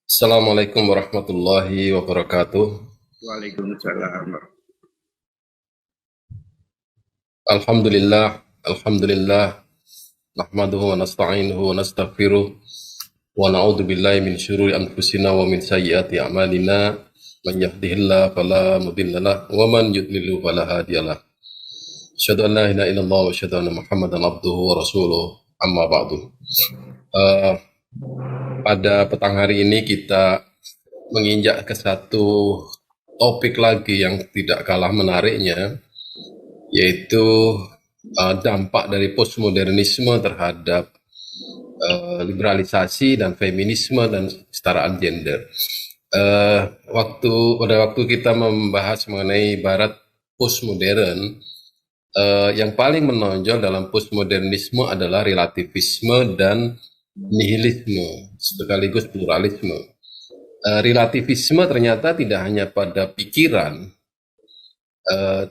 Assalamualaikum warahmatullahi wabarakatuh. Waalaikumsalam. Alhamdulillah, alhamdulillah. Nahmaduhu wa nasta'inuhu wa nastaghfiruh wa na'udzu billahi min syururi anfusina wa min sayyiati a'malina. Man yahdihillahu fala mudhillalah wa man yudlilhu fala hadiyalah. Asyhadu an la ilaha illallah wa asyhadu anna Muhammadan abduhu wa rasuluh. Amma ba'du. Eh, Pada petang hari ini kita menginjak ke satu topik lagi yang tidak kalah menariknya, yaitu dampak dari postmodernisme terhadap liberalisasi dan feminisme dan kesetaraan gender. Pada waktu kita membahas mengenai Barat postmodern, yang paling menonjol dalam postmodernisme adalah relativisme dan nihilisme sekaligus pluralisme. Relativisme ternyata tidak hanya pada pikiran,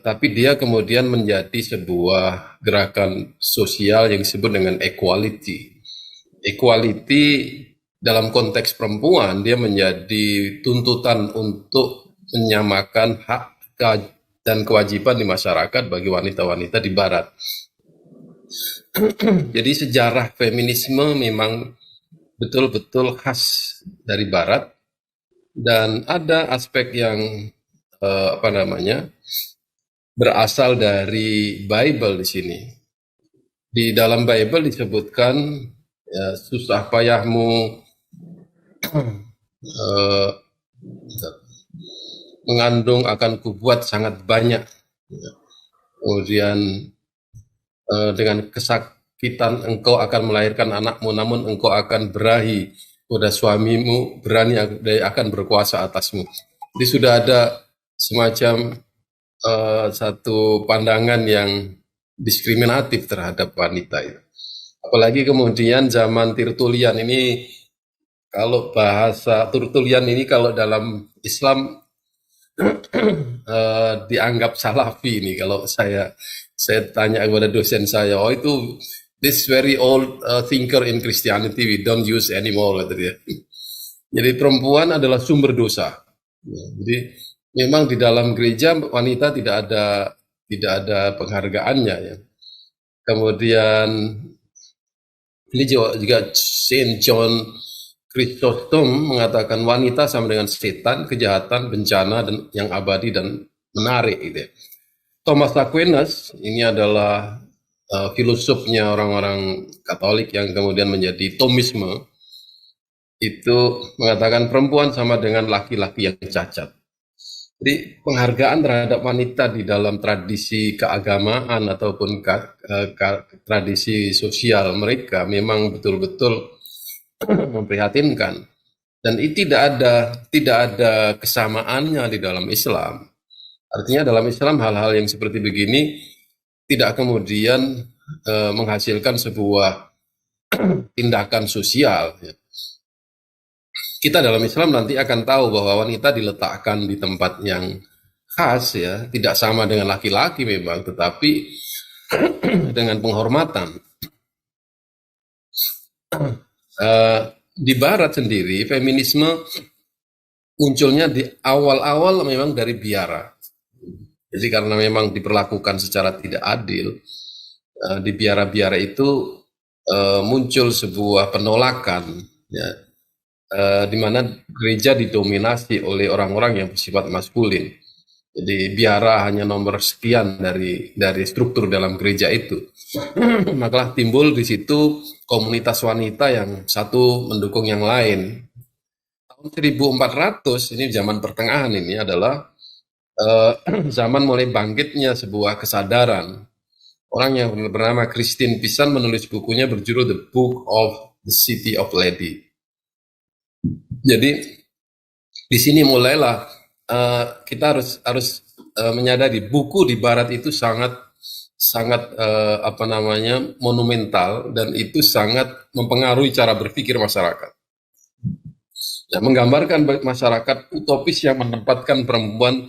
tapi dia kemudian menjadi sebuah gerakan sosial yang disebut dengan equality. Equality dalam konteks perempuan, dia menjadi tuntutan untuk menyamakan hak dan kewajiban di masyarakat bagi wanita-wanita di Barat. Jadi sejarah feminisme memang betul-betul khas dari Barat, dan ada aspek yang berasal dari Bible di sini. Di dalam Bible disebutkan, ya, susah payahmu eh, mengandung akan kubuat sangat banyak. Kemudian dengan kesakitan engkau akan melahirkan anakmu, namun engkau akan berahi pada suamimu, berani akan berkuasa atasmu. Jadi sudah ada semacam satu pandangan yang diskriminatif terhadap wanita itu. Apalagi kemudian zaman Tertullian ini, kalau bahasa Tertullian ini kalau dalam Islam dianggap salafi nih. Kalau saya tanya kepada dosen saya, oh itu this very old thinker in Christianity, we don't use anymore, kata dia. Jadi perempuan adalah sumber dosa. Ya, jadi memang di dalam gereja wanita tidak ada penghargaannya, ya. Kemudian ini juga Saint John Chrysostom mengatakan wanita sama dengan setan, kejahatan, bencana dan yang abadi dan menarik, gitu ya. Thomas Aquinas ini adalah filosofnya orang-orang Katolik yang kemudian menjadi Thomisme, itu mengatakan perempuan sama dengan laki-laki yang cacat. Jadi penghargaan terhadap wanita di dalam tradisi keagamaan ataupun tradisi sosial mereka memang betul-betul memprihatinkan, dan itu tidak ada kesamaannya di dalam Islam. Artinya dalam Islam hal-hal yang seperti begini tidak kemudian menghasilkan sebuah tindakan sosial, ya. Kita dalam Islam nanti akan tahu bahwa wanita diletakkan di tempat yang khas, ya, tidak sama dengan laki-laki memang, tetapi dengan penghormatan. Di Barat sendiri, feminisme munculnya di awal-awal memang dari biara. Jadi karena memang diperlakukan secara tidak adil, di biara-biara itu muncul sebuah penolakan, ya, di mana gereja didominasi oleh orang-orang yang bersifat maskulin. Jadi biara hanya nomor sekian dari struktur dalam gereja itu. Maka timbul di situ komunitas wanita yang satu mendukung yang lain. Tahun 1400, ini zaman pertengahan, ini adalah zaman mulai bangkitnya sebuah kesadaran. Orang yang bernama Christine Pisan menulis bukunya berjudul The Book of the City of Lady. Jadi di sini mulailah kita harus menyadari buku di Barat itu sangat sangat monumental, dan itu sangat mempengaruhi cara berpikir masyarakat. Ya, menggambarkan masyarakat utopis yang menempatkan perempuan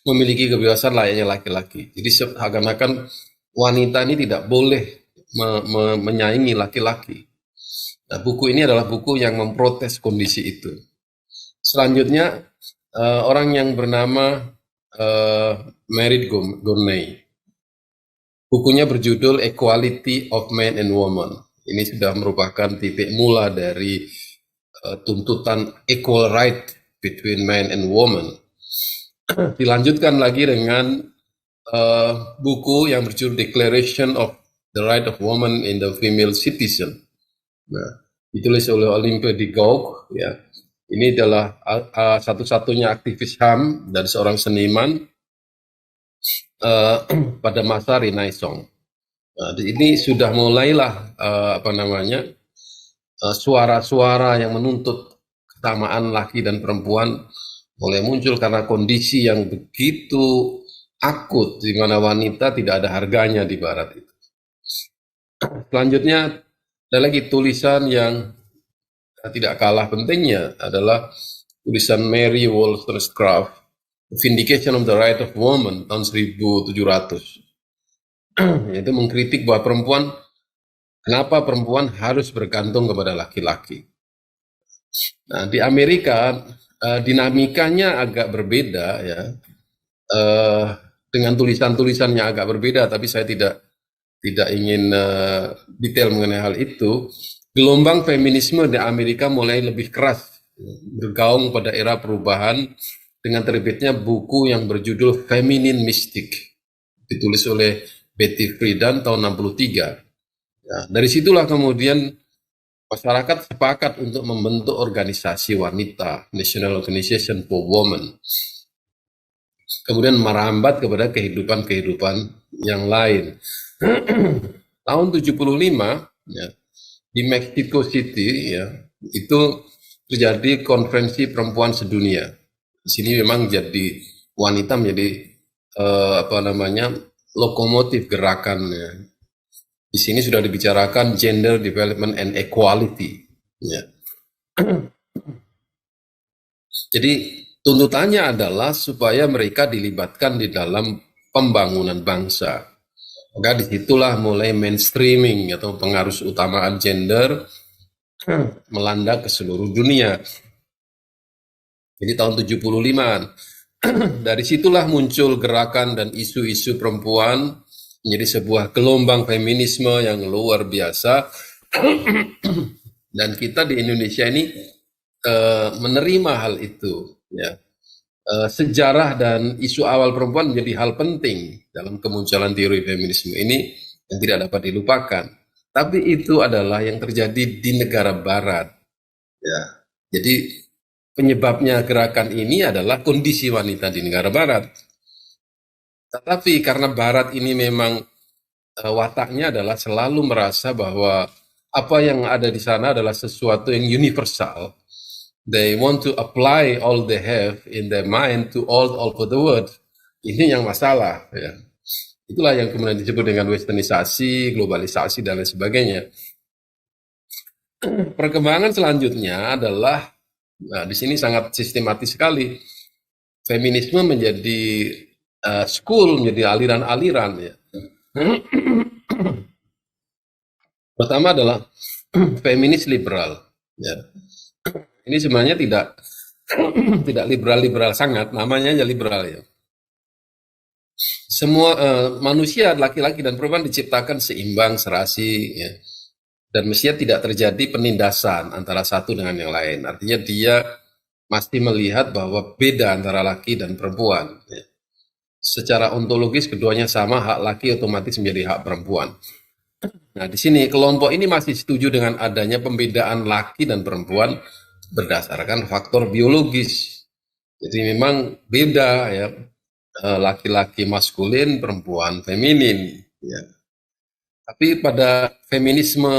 memiliki kebebasan layaknya laki-laki. Jadi seakan-akan wanita ini tidak boleh menyaingi laki-laki. Nah, buku ini adalah buku yang memprotes kondisi itu. Selanjutnya, orang yang bernama Merit Gournay. Bukunya berjudul Equality of Man and Woman. Ini sudah merupakan titik mula dari tuntutan equal right between man and woman. Dilanjutkan lagi dengan buku yang berjudul Declaration of the Right of Woman in the Female Citizen. Nah, ditulis oleh Olympe de Gouges, ya. Ini adalah satu-satunya aktivis HAM dan seorang seniman pada masa Renaissance. Nah, ini sudah mulailah suara-suara yang menuntut kesamaan laki dan perempuan mulai muncul karena kondisi yang begitu akut di mana wanita tidak ada harganya di barat itu. Selanjutnya ada lagi tulisan yang tidak kalah pentingnya adalah tulisan Mary Wollstonecraft, Vindication of the Right of Woman tahun 1700. Yaitu mengkritik bahwa kenapa perempuan harus bergantung kepada laki-laki. Nah, di Amerika dinamikanya agak berbeda, ya, dengan tulisan-tulisan yang agak berbeda, tapi saya tidak ingin detail mengenai hal itu. Gelombang feminisme di Amerika mulai lebih keras bergaung pada era perubahan dengan terbitnya buku yang berjudul Feminine Mystic, ditulis oleh Betty Friedan tahun 63. Ya, dari situlah kemudian masyarakat sepakat untuk membentuk organisasi wanita, National Organization for Women. Kemudian merambat kepada kehidupan yang lain. Tahun 75, ya, di Mexico City, ya, itu terjadi konferensi perempuan sedunia. Di sini memang jadi wanita menjadi lokomotif gerakan. Ya. Di sini sudah dibicarakan gender development and equality. Ya. Jadi tuntutannya adalah supaya mereka dilibatkan di dalam pembangunan bangsa. Maka disitulah mulai mainstreaming atau pengaruh utamaan gender melanda ke seluruh dunia. Jadi tahun 75-an. Dari situlah muncul gerakan dan isu-isu perempuan menjadi sebuah gelombang feminisme yang luar biasa. Dan kita di Indonesia ini menerima hal itu. Ya. Sejarah dan isu awal perempuan menjadi hal penting dalam kemunculan teori feminisme ini yang tidak dapat dilupakan. Tapi itu adalah yang terjadi di negara barat. Ya. Jadi penyebabnya gerakan ini adalah kondisi wanita di negara barat. Tetapi karena barat ini memang wataknya adalah selalu merasa bahwa apa yang ada di sana adalah sesuatu yang universal. They want to apply all they have in their mind to all over the world. Ini yang masalah. Ya. Itulah yang kemudian disebut dengan westernisasi, globalisasi, dan lain sebagainya. Perkembangan selanjutnya adalah, nah di sini sangat sistematis sekali. Feminisme menjadi school, menjadi aliran-aliran. Ya. Pertama adalah feminis liberal. Ya. Ini sebenarnya tidak liberal sangat, namanya aja liberal ya. Semua manusia laki-laki dan perempuan diciptakan seimbang, serasi, ya. Dan mestinya tidak terjadi penindasan antara satu dengan yang lain. Artinya dia mesti melihat bahwa beda antara laki dan perempuan. Ya. Secara ontologis keduanya sama, hak laki otomatis menjadi hak perempuan. Nah di sini kelompok ini masih setuju dengan adanya pembedaan laki dan perempuan berdasarkan faktor biologis. Jadi memang beda ya, laki-laki maskulin, perempuan feminin. Ya. Tapi pada feminisme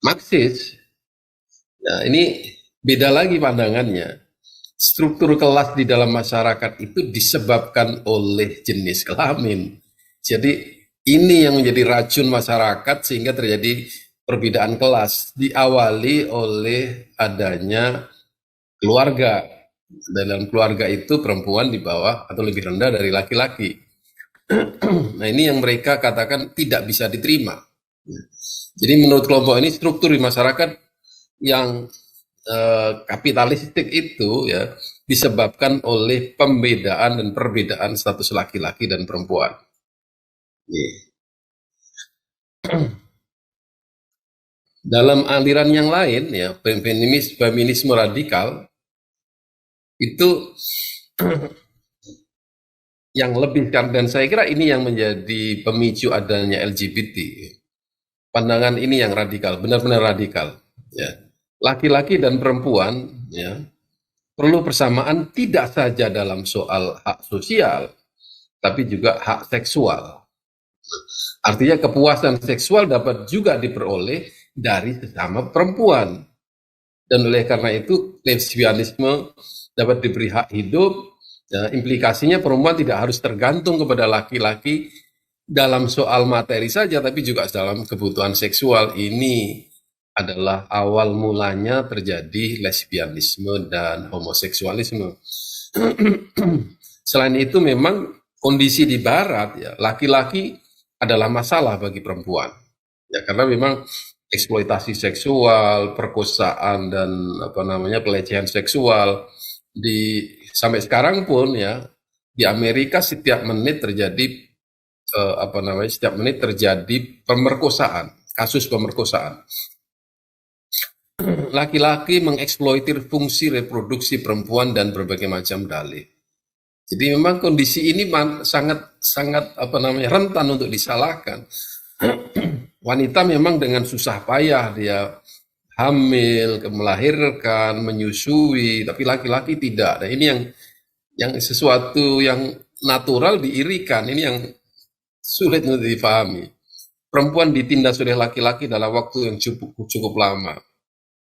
Marxis, ya ini beda lagi pandangannya. Struktur kelas di dalam masyarakat itu disebabkan oleh jenis kelamin. Jadi ini yang menjadi racun masyarakat sehingga terjadi perbedaan kelas, diawali oleh adanya keluarga. Dalam keluarga itu perempuan di bawah atau lebih rendah dari laki-laki. Nah ini yang mereka katakan tidak bisa diterima. Jadi menurut kelompok ini struktur di masyarakat yang kapitalistik itu ya disebabkan oleh pembedaan dan perbedaan status laki-laki dan perempuan. Yeah. Dalam aliran yang lain ya feminisme radikal itu yang lebih, dan saya kira ini yang menjadi pemicu adanya LGBT. Pandangan ini yang radikal, benar-benar radikal. Ya. Laki-laki dan perempuan ya perlu persamaan tidak saja dalam soal hak sosial, tapi juga hak seksual. Artinya kepuasan seksual dapat juga diperoleh dari sesama perempuan. Dan oleh karena itu lesbianisme dapat diberi hak hidup. Ya, implikasinya perempuan tidak harus tergantung kepada laki-laki dalam soal materi saja, tapi juga dalam kebutuhan seksual. Ini adalah awal mulanya terjadi lesbianisme dan homoseksualisme. Selain itu memang kondisi di barat ya, laki-laki adalah masalah bagi perempuan. Ya, karena memang eksploitasi seksual, perkosaan dan pelecehan seksual sampai sekarang pun ya di Amerika setiap menit terjadi pemerkosaan, kasus pemerkosaan. Laki-laki mengeksploitir fungsi reproduksi perempuan dan berbagai macam dalih. Jadi memang kondisi ini sangat rentan untuk disalahkan. Wanita memang dengan susah payah dia hamil, melahirkan, menyusui, tapi laki-laki tidak. Nah, ini yang sesuatu yang natural diirikan, ini yang sulit untuk dipahami. Perempuan ditindas oleh laki-laki dalam waktu yang cukup lama,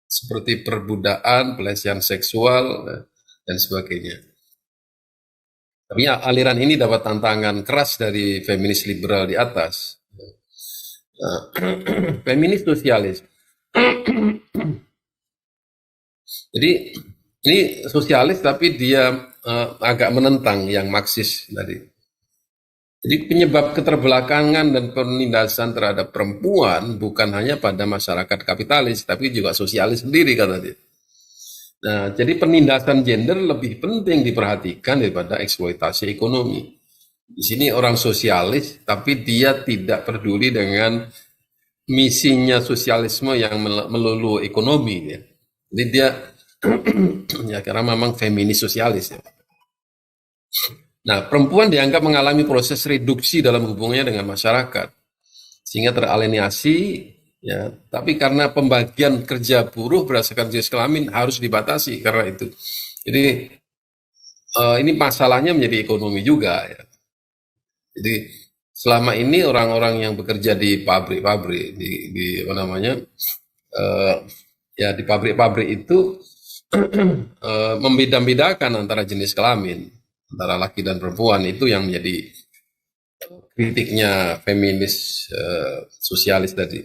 seperti perbudakan, pelecehan seksual, dan sebagainya. Tapi ya, aliran ini dapat tantangan keras dari feminis liberal di atas. Feminis sosialis. Jadi ini sosialis tapi dia agak menentang yang Marxis tadi. Jadi penyebab keterbelakangan dan penindasan terhadap perempuan bukan hanya pada masyarakat kapitalis, tapi juga sosialis sendiri kata dia. Nah, jadi penindasan gender lebih penting diperhatikan daripada eksploitasi ekonomi. Di sini orang sosialis, tapi dia tidak peduli dengan misinya sosialisme yang melulu ekonomi. Ya. Jadi dia, ya karena memang feminis sosialis. Ya. Nah, perempuan dianggap mengalami proses reduksi dalam hubungannya dengan masyarakat, sehingga teralienasi. Ya, tapi karena pembagian kerja buruh berdasarkan jenis kelamin harus dibatasi karena itu. Jadi ini masalahnya menjadi ekonomi juga. Ya. Jadi selama ini orang-orang yang bekerja di pabrik-pabrik di di pabrik-pabrik itu membeda-bedakan antara jenis kelamin antara laki dan perempuan, itu yang menjadi kritiknya feminis sosialis tadi.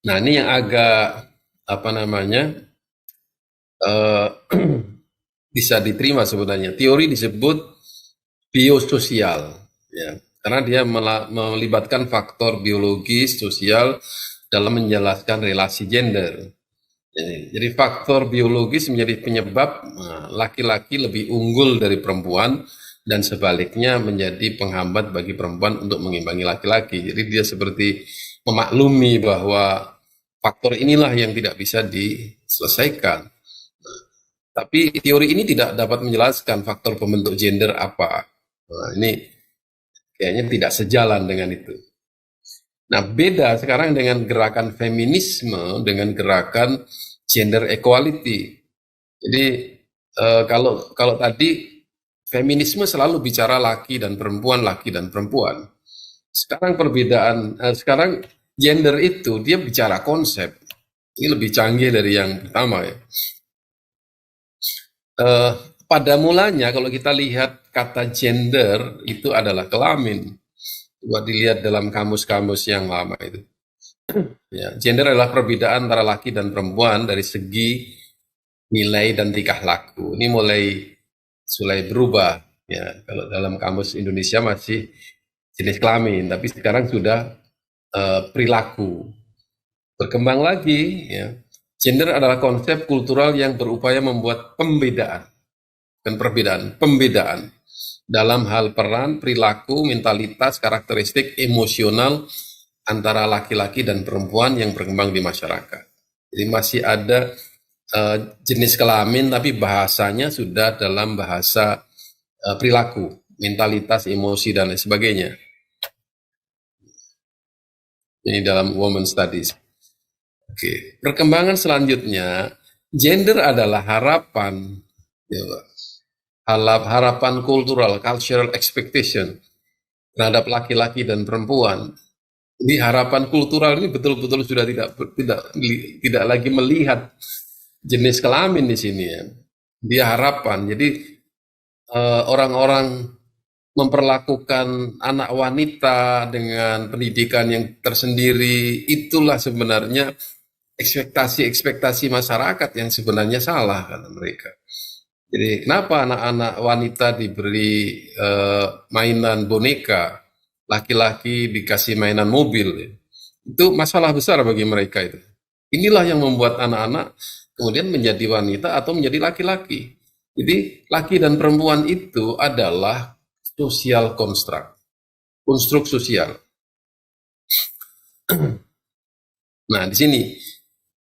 Nah, ini yang agak bisa diterima sebenarnya. Teori disebut biososial, ya, karena dia melibatkan faktor biologis, sosial dalam menjelaskan relasi gender. Jadi faktor biologis menjadi penyebab laki-laki lebih unggul dari perempuan dan sebaliknya menjadi penghambat bagi perempuan untuk mengimbangi laki-laki. Jadi dia seperti memaklumi bahwa faktor inilah yang tidak bisa diselesaikan. Tapi teori ini tidak dapat menjelaskan faktor pembentuk gender apa. Nah, ini kayaknya tidak sejalan dengan itu. Nah, beda sekarang dengan gerakan feminisme dengan gerakan gender equality. Jadi kalau tadi feminisme selalu bicara laki dan perempuan. Sekarang sekarang gender itu dia bicara konsep. Ini lebih canggih dari yang pertama ya. Pada mulanya kalau kita lihat kata gender itu adalah kelamin. Coba dilihat dalam kamus-kamus yang lama itu. Ya, gender adalah perbedaan antara laki dan perempuan dari segi nilai dan tingkah laku. Ini mulai berubah. Ya, kalau dalam kamus Indonesia masih jenis kelamin, tapi sekarang sudah perilaku. Berkembang lagi, ya. Gender adalah konsep kultural yang berupaya membuat pembedaan dalam hal peran, perilaku, mentalitas, karakteristik, emosional antara laki-laki dan perempuan yang berkembang di masyarakat. Jadi masih ada jenis kelamin, tapi bahasanya sudah dalam bahasa perilaku, mentalitas, emosi, dan lain sebagainya. Ini dalam Women Studies. Oke, perkembangan selanjutnya, gender adalah harapan, ya, harapan kultural, cultural expectation terhadap laki-laki dan perempuan. Jadi harapan kultural ini betul-betul sudah tidak lagi melihat jenis kelamin di sini, ya. Dia harapan. Jadi orang-orang memperlakukan anak wanita dengan pendidikan yang tersendiri, itulah sebenarnya ekspektasi masyarakat yang sebenarnya salah, kata mereka. Jadi kenapa anak-anak wanita diberi mainan boneka, laki-laki dikasih mainan mobil? Itu masalah besar bagi mereka itu. Inilah yang membuat anak-anak kemudian menjadi wanita atau menjadi laki-laki. Jadi laki dan perempuan itu adalah sosial konstruk sosial. Nah, di sini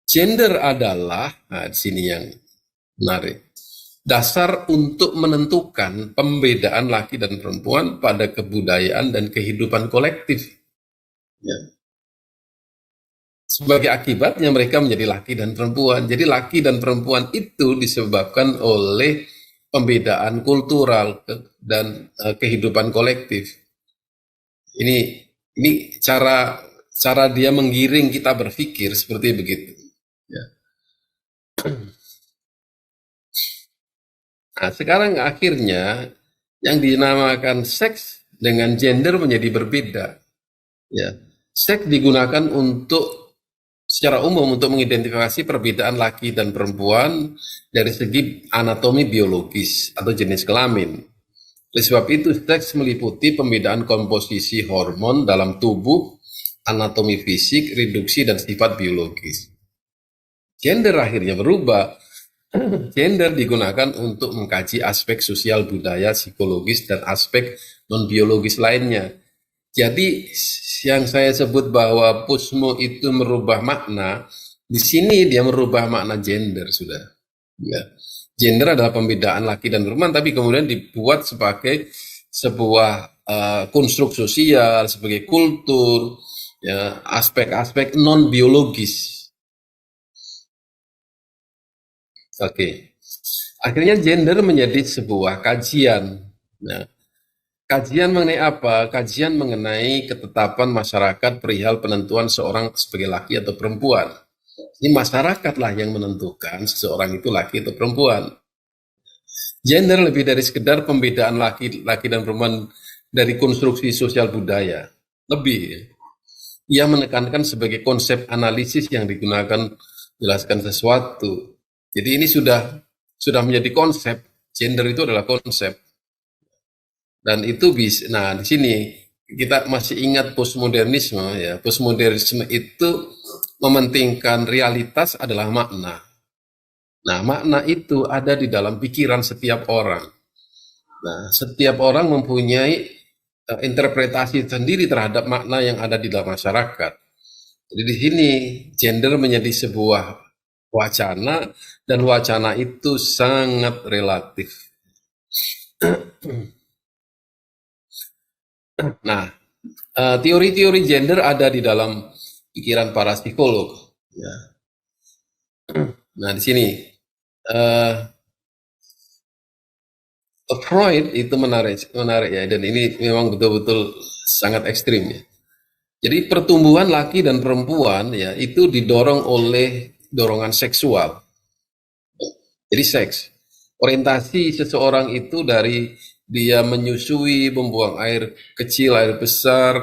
gender adalah, di sini yang menarik, dasar untuk menentukan pembedaan laki dan perempuan pada kebudayaan dan kehidupan kolektif. Ya. Sebagai akibatnya mereka menjadi laki dan perempuan. Jadi laki dan perempuan itu disebabkan oleh pembedaan kultural dan kehidupan kolektif. Ini cara dia menggiring kita berpikir seperti begitu. Ya. Nah, sekarang akhirnya yang dinamakan seks dengan gender menjadi berbeda. Ya, seks digunakan secara umum untuk mengidentifikasi perbedaan laki dan perempuan dari segi anatomi biologis atau jenis kelamin. Oleh sebab itu, seks meliputi pembedaan komposisi hormon dalam tubuh, anatomi fisik, reduksi, dan sifat biologis. Gender akhirnya berubah. Gender digunakan untuk mengkaji aspek sosial, budaya, psikologis, dan aspek non-biologis lainnya. Jadi yang saya sebut bahwa Pusmo itu merubah makna, di sini dia merubah makna gender sudah. Ya. Gender adalah pembedaan laki dan perempuan, tapi kemudian dibuat sebagai sebuah konstruk sosial, sebagai kultur, ya, aspek-aspek non-biologis. Oke. Akhirnya gender menjadi sebuah kajian. Nah, kajian mengenai apa? Kajian mengenai ketetapan masyarakat perihal penentuan seorang sebagai laki atau perempuan. Ini masyarakatlah yang menentukan seseorang itu laki atau perempuan. Gender lebih dari sekedar pembedaan laki dan perempuan dari konstruksi sosial budaya. Lebih. Ia menekankan sebagai konsep analisis yang digunakan menjelaskan sesuatu. Jadi ini sudah menjadi konsep. Gender itu adalah konsep. Dan itu bisa, nah di sini kita masih ingat postmodernisme, ya. Postmodernisme itu mementingkan realitas adalah makna. Nah, makna itu ada di dalam pikiran setiap orang. Nah, setiap orang mempunyai interpretasi sendiri terhadap makna yang ada di dalam masyarakat. Jadi di sini gender menjadi sebuah wacana, dan wacana itu sangat relatif. Nah, teori-teori gender ada di dalam pikiran para psikolog. Ya. Nah, di sini Freud itu menarik ya, dan ini memang betul-betul sangat ekstrim ya. Jadi pertumbuhan laki dan perempuan ya itu didorong oleh dorongan seksual. Jadi seks. Orientasi seseorang itu dari dia menyusui, membuang air kecil, air besar,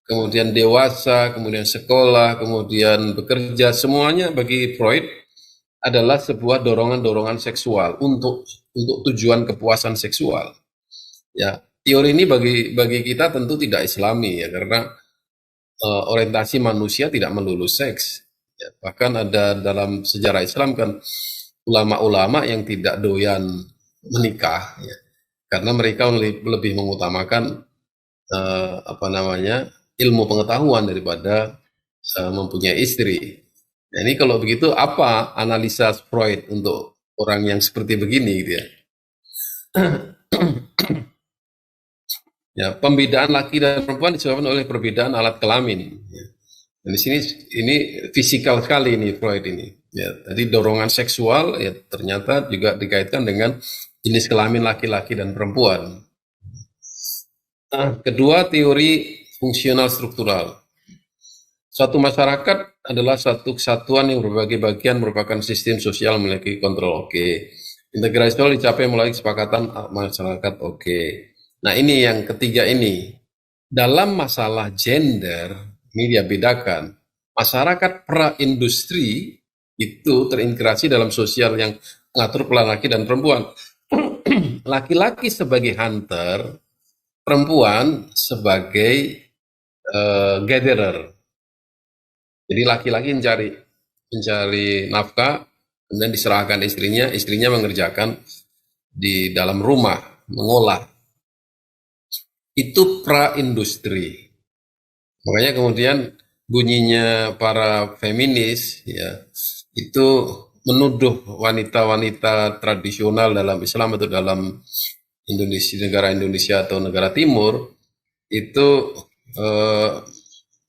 kemudian dewasa, kemudian sekolah, kemudian bekerja, semuanya bagi Freud adalah sebuah dorongan-dorongan seksual untuk tujuan kepuasan seksual. Ya, teori ini bagi kita tentu tidak Islami ya, karena orientasi manusia tidak melulu seks. Ya, bahkan ada dalam sejarah Islam kan ulama-ulama yang tidak doyan menikah, ya, karena mereka lebih mengutamakan apa namanya ilmu pengetahuan daripada mempunyai istri. Nah, ini kalau begitu apa analisa Freud untuk orang yang seperti begini gitu ya? Ya, pembedaan laki dan perempuan disebabkan oleh perbedaan alat kelamin. Ya. Dan di sini ini fisikal sekali ini Freud ini. Ya, tadi dorongan seksual ya ternyata juga dikaitkan dengan jenis kelamin laki-laki dan perempuan. Nah, kedua, teori fungsional struktural. Suatu masyarakat adalah satu kesatuan yang berbagai bagian merupakan sistem sosial memiliki kontrol. Oke. Integrasi sosial dicapai melalui kesepakatan masyarakat. Oke. Nah, ini yang ketiga ini. Dalam masalah gender, ini dia bedakan. Masyarakat pra-industri itu terintegrasi dalam sosial yang mengatur peran laki dan perempuan. Laki-laki sebagai hunter, perempuan sebagai gatherer. Jadi laki-laki mencari nafkah, kemudian diserahkan istrinya, istrinya mengerjakan di dalam rumah, mengolah. Itu pra-industri. Makanya kemudian bunyinya para feminis ya itu menuduh wanita-wanita tradisional dalam Islam atau dalam Indonesia, negara Indonesia atau negara Timur itu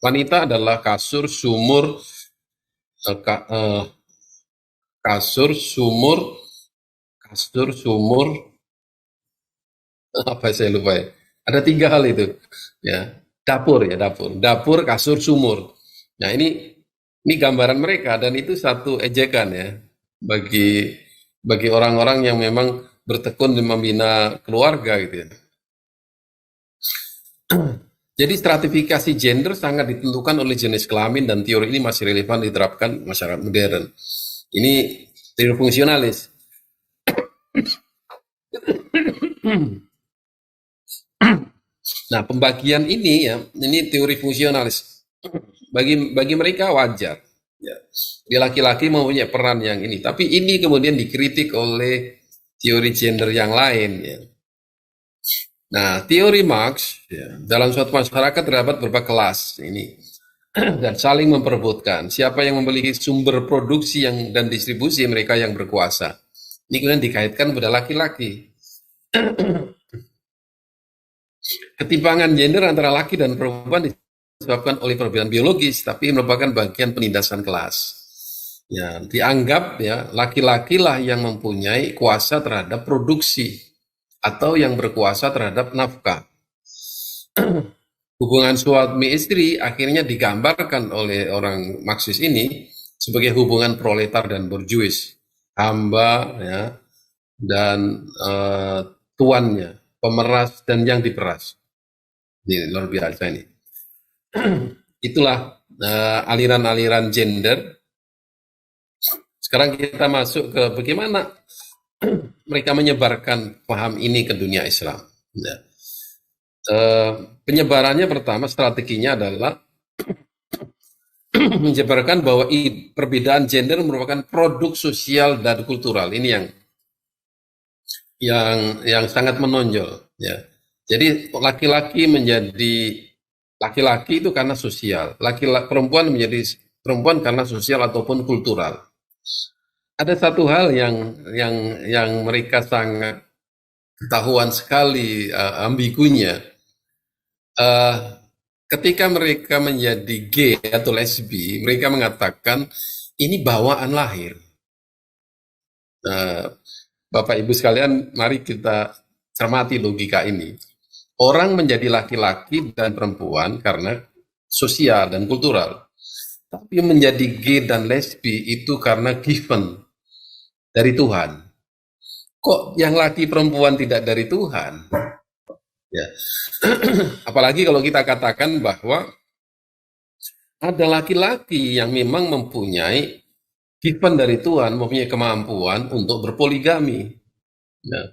wanita adalah kasur, sumur, kasur, sumur, apa saya lupa ya. Ada 3 hal itu, ya. Dapur, kasur, sumur. Nah ini gambaran mereka dan itu satu ejekan ya bagi orang-orang yang memang bertekun di membina keluarga gitu ya. Jadi stratifikasi gender sangat ditentukan oleh jenis kelamin dan teori ini masih relevan diterapkan masyarakat modern. Ini teori fungsionalis. Nah, pembagian ini ya, ini teori fungsionalis. Bagi mereka wajar. Ya. Dia laki-laki mempunyai peran yang ini, tapi ini kemudian dikritik oleh teori gender yang lain. Ya. Nah, teori Marx ya, dalam suatu masyarakat terdapat beberapa kelas ini dan saling memperebutkan siapa yang memiliki sumber produksi dan distribusi mereka yang berkuasa. Ini kemudian dikaitkan pada laki-laki. Ketimpangan gender antara laki dan perempuan disebabkan oleh perbedaan biologis, tapi merupakan bagian penindasan kelas. Ya, dianggap ya laki-laki lah yang mempunyai kuasa terhadap produksi atau yang berkuasa terhadap nafkah. Hubungan suami istri akhirnya digambarkan oleh orang Marxis ini sebagai hubungan proletar dan borjuis, hamba ya dan tuannya, pemeras dan yang diperas. Ini luar biasa ini. Itulah aliran-aliran gender. Sekarang kita masuk ke bagaimana mereka menyebarkan paham ini ke dunia Islam. Ya. Penyebarannya pertama strateginya adalah menyebarkan bahwa perbedaan gender merupakan produk sosial dan kultural. Ini yang sangat menonjol. Ya. Jadi laki-laki menjadi laki-laki itu karena sosial, perempuan menjadi perempuan karena sosial ataupun kultural. Ada satu hal yang mereka sangat ketahuan sekali ambigunya. Ketika mereka menjadi gay atau lesbi, mereka mengatakan ini bawaan lahir. Bapak Ibu sekalian, mari kita cermati logika ini. Orang menjadi laki-laki dan perempuan karena sosial dan kultural. Tapi menjadi gay dan lesbi itu karena given dari Tuhan. Kok yang laki perempuan tidak dari Tuhan? Ya. Apalagi kalau kita katakan bahwa ada laki-laki yang memang mempunyai given dari Tuhan, mempunyai kemampuan untuk berpoligami. Nah,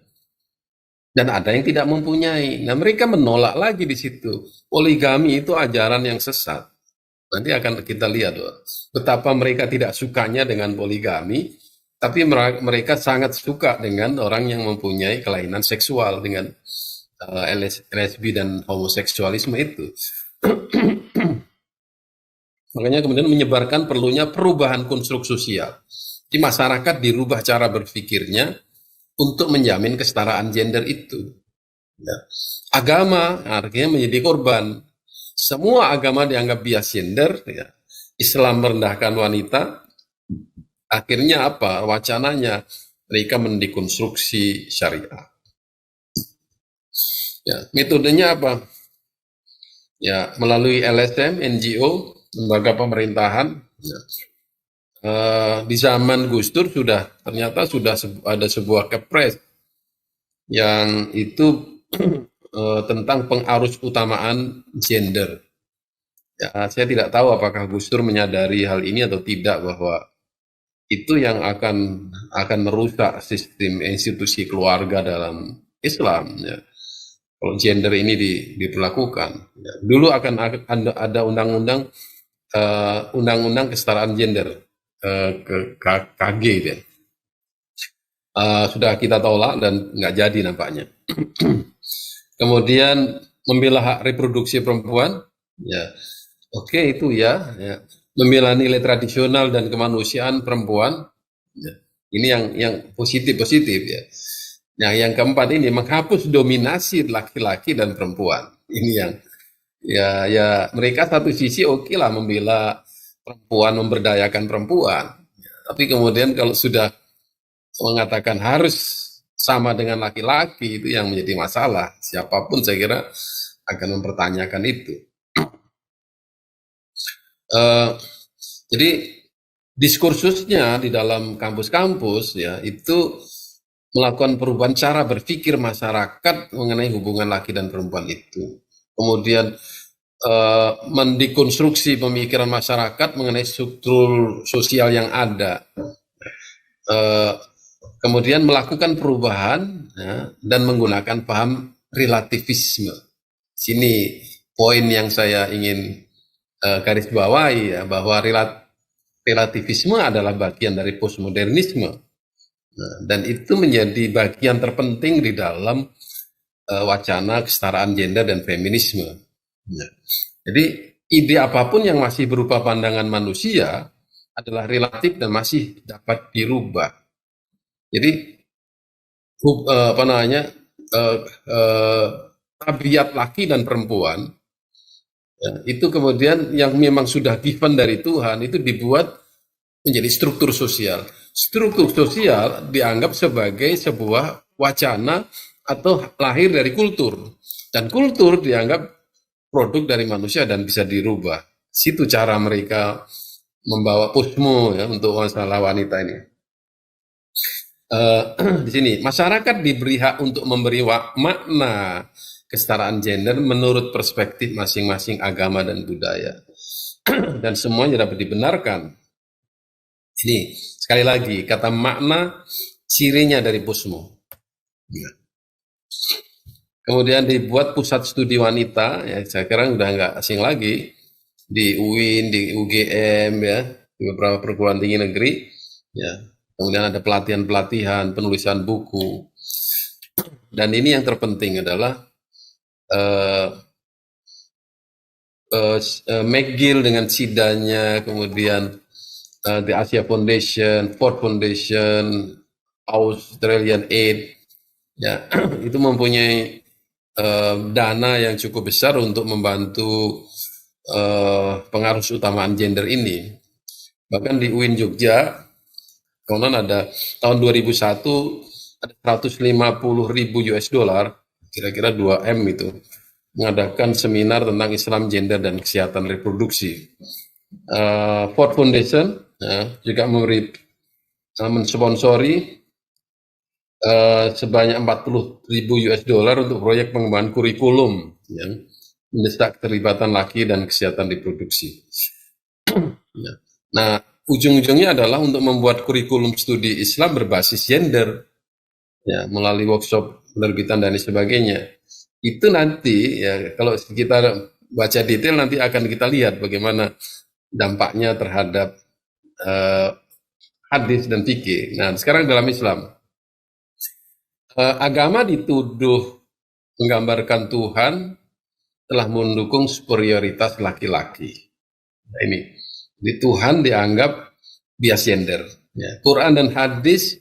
dan ada yang tidak mempunyai. Nah, mereka menolak lagi di situ. Poligami itu ajaran yang sesat. Nanti akan kita lihat betapa mereka tidak sukanya dengan poligami, tapi mereka sangat suka dengan orang yang mempunyai kelainan seksual dengan LSB dan homoseksualisme itu. Makanya kemudian menyebarkan perlunya perubahan konstruk sosial. Di masyarakat dirubah cara berpikirnya untuk menjamin kesetaraan gender itu. Ya. Agama artinya menjadi korban. Semua agama dianggap bias gender. Ya. Islam merendahkan wanita. Akhirnya apa? Wacananya mereka mendekonstruksi syariah. Ya, metodenya apa? Ya, melalui LSM, NGO, lembaga pemerintahan. Ya. Di zaman Gus Dur ternyata sudah ada sebuah kepres yang itu tentang pengarus utamaan gender. Ya, saya tidak tahu apakah Gus Dur menyadari hal ini atau tidak, bahwa itu yang akan merusak sistem institusi keluarga dalam Islam. Ya. Kalau gender ini diperlakukan, ya. Dulu akan ada undang-undang kesetaraan gender, ke KG ya. Sudah kita tolak dan nggak jadi nampaknya. Kemudian membela hak reproduksi perempuan, ya oke itu ya. Membela nilai tradisional dan kemanusiaan perempuan, ya. Ini yang positif ya. Nah yang keempat ini menghapus dominasi laki-laki dan perempuan. Ini yang ya mereka satu sisi oke lah membela perempuan, memberdayakan perempuan. Tapi kemudian kalau sudah mengatakan harus sama dengan laki-laki, itu yang menjadi masalah. Siapapun saya kira akan mempertanyakan itu. Jadi diskursusnya di dalam kampus-kampus ya itu melakukan perubahan cara berpikir masyarakat mengenai hubungan laki dan perempuan itu. Kemudian mendekonstruksi pemikiran masyarakat mengenai struktur sosial yang ada. Kemudian melakukan perubahan ya, dan menggunakan paham relativisme. Sini poin yang saya ingin garis bawahi ya, bahwa relativisme adalah bagian dari postmodernisme. Nah, dan itu menjadi bagian terpenting di dalam wacana kesetaraan gender dan feminisme. Nah, jadi ide apapun yang masih berupa pandangan manusia adalah relatif dan masih dapat dirubah. Jadi tabiat laki dan perempuan ya, itu kemudian yang memang sudah given dari Tuhan itu dibuat menjadi struktur sosial. Struktur sosial dianggap sebagai sebuah wacana atau lahir dari kultur, dan kultur dianggap produk dari manusia dan bisa dirubah. Situ cara mereka membawa posmo ya untuk masalah wanita ini. Di sini masyarakat diberi hak untuk memberi makna kesetaraan gender menurut perspektif masing-masing agama dan budaya, dan semuanya dapat dibenarkan. Ini sekali lagi kata makna cirinya dari posmo. Ya. Kemudian dibuat pusat studi wanita, ya sekarang udah nggak asing lagi, di UIN, di UGM, ya, di beberapa perguruan tinggi negeri, ya. Kemudian ada pelatihan-pelatihan, penulisan buku, dan ini yang terpenting adalah McGill dengan sidanya, kemudian the Asia Foundation, Ford Foundation, Australian Aid, ya itu mempunyai dana yang cukup besar untuk membantu pengarus utamaan gender ini. Bahkan di UIN Jogja, konon ada tahun 2001 ada 150.000 US dollar, kira-kira 2 M itu, mengadakan seminar tentang Islam, gender, dan kesehatan reproduksi. Ford Foundation juga mensponsori sebanyak 40.000 US dollar untuk proyek pengembangan kurikulum yang mendesak keterlibatan laki dan kesehatan reproduksi. Nah, ujung-ujungnya adalah untuk membuat kurikulum studi Islam berbasis gender, ya, melalui workshop penerbitan dan sebagainya. Itu nanti ya kalau kita baca detail nanti akan kita lihat bagaimana dampaknya terhadap hadis dan fikih. Nah, sekarang dalam Islam, agama dituduh menggambarkan Tuhan telah mendukung superioritas laki-laki. Nah, ini. Jadi Tuhan dianggap bias gender. Ya. Quran dan hadis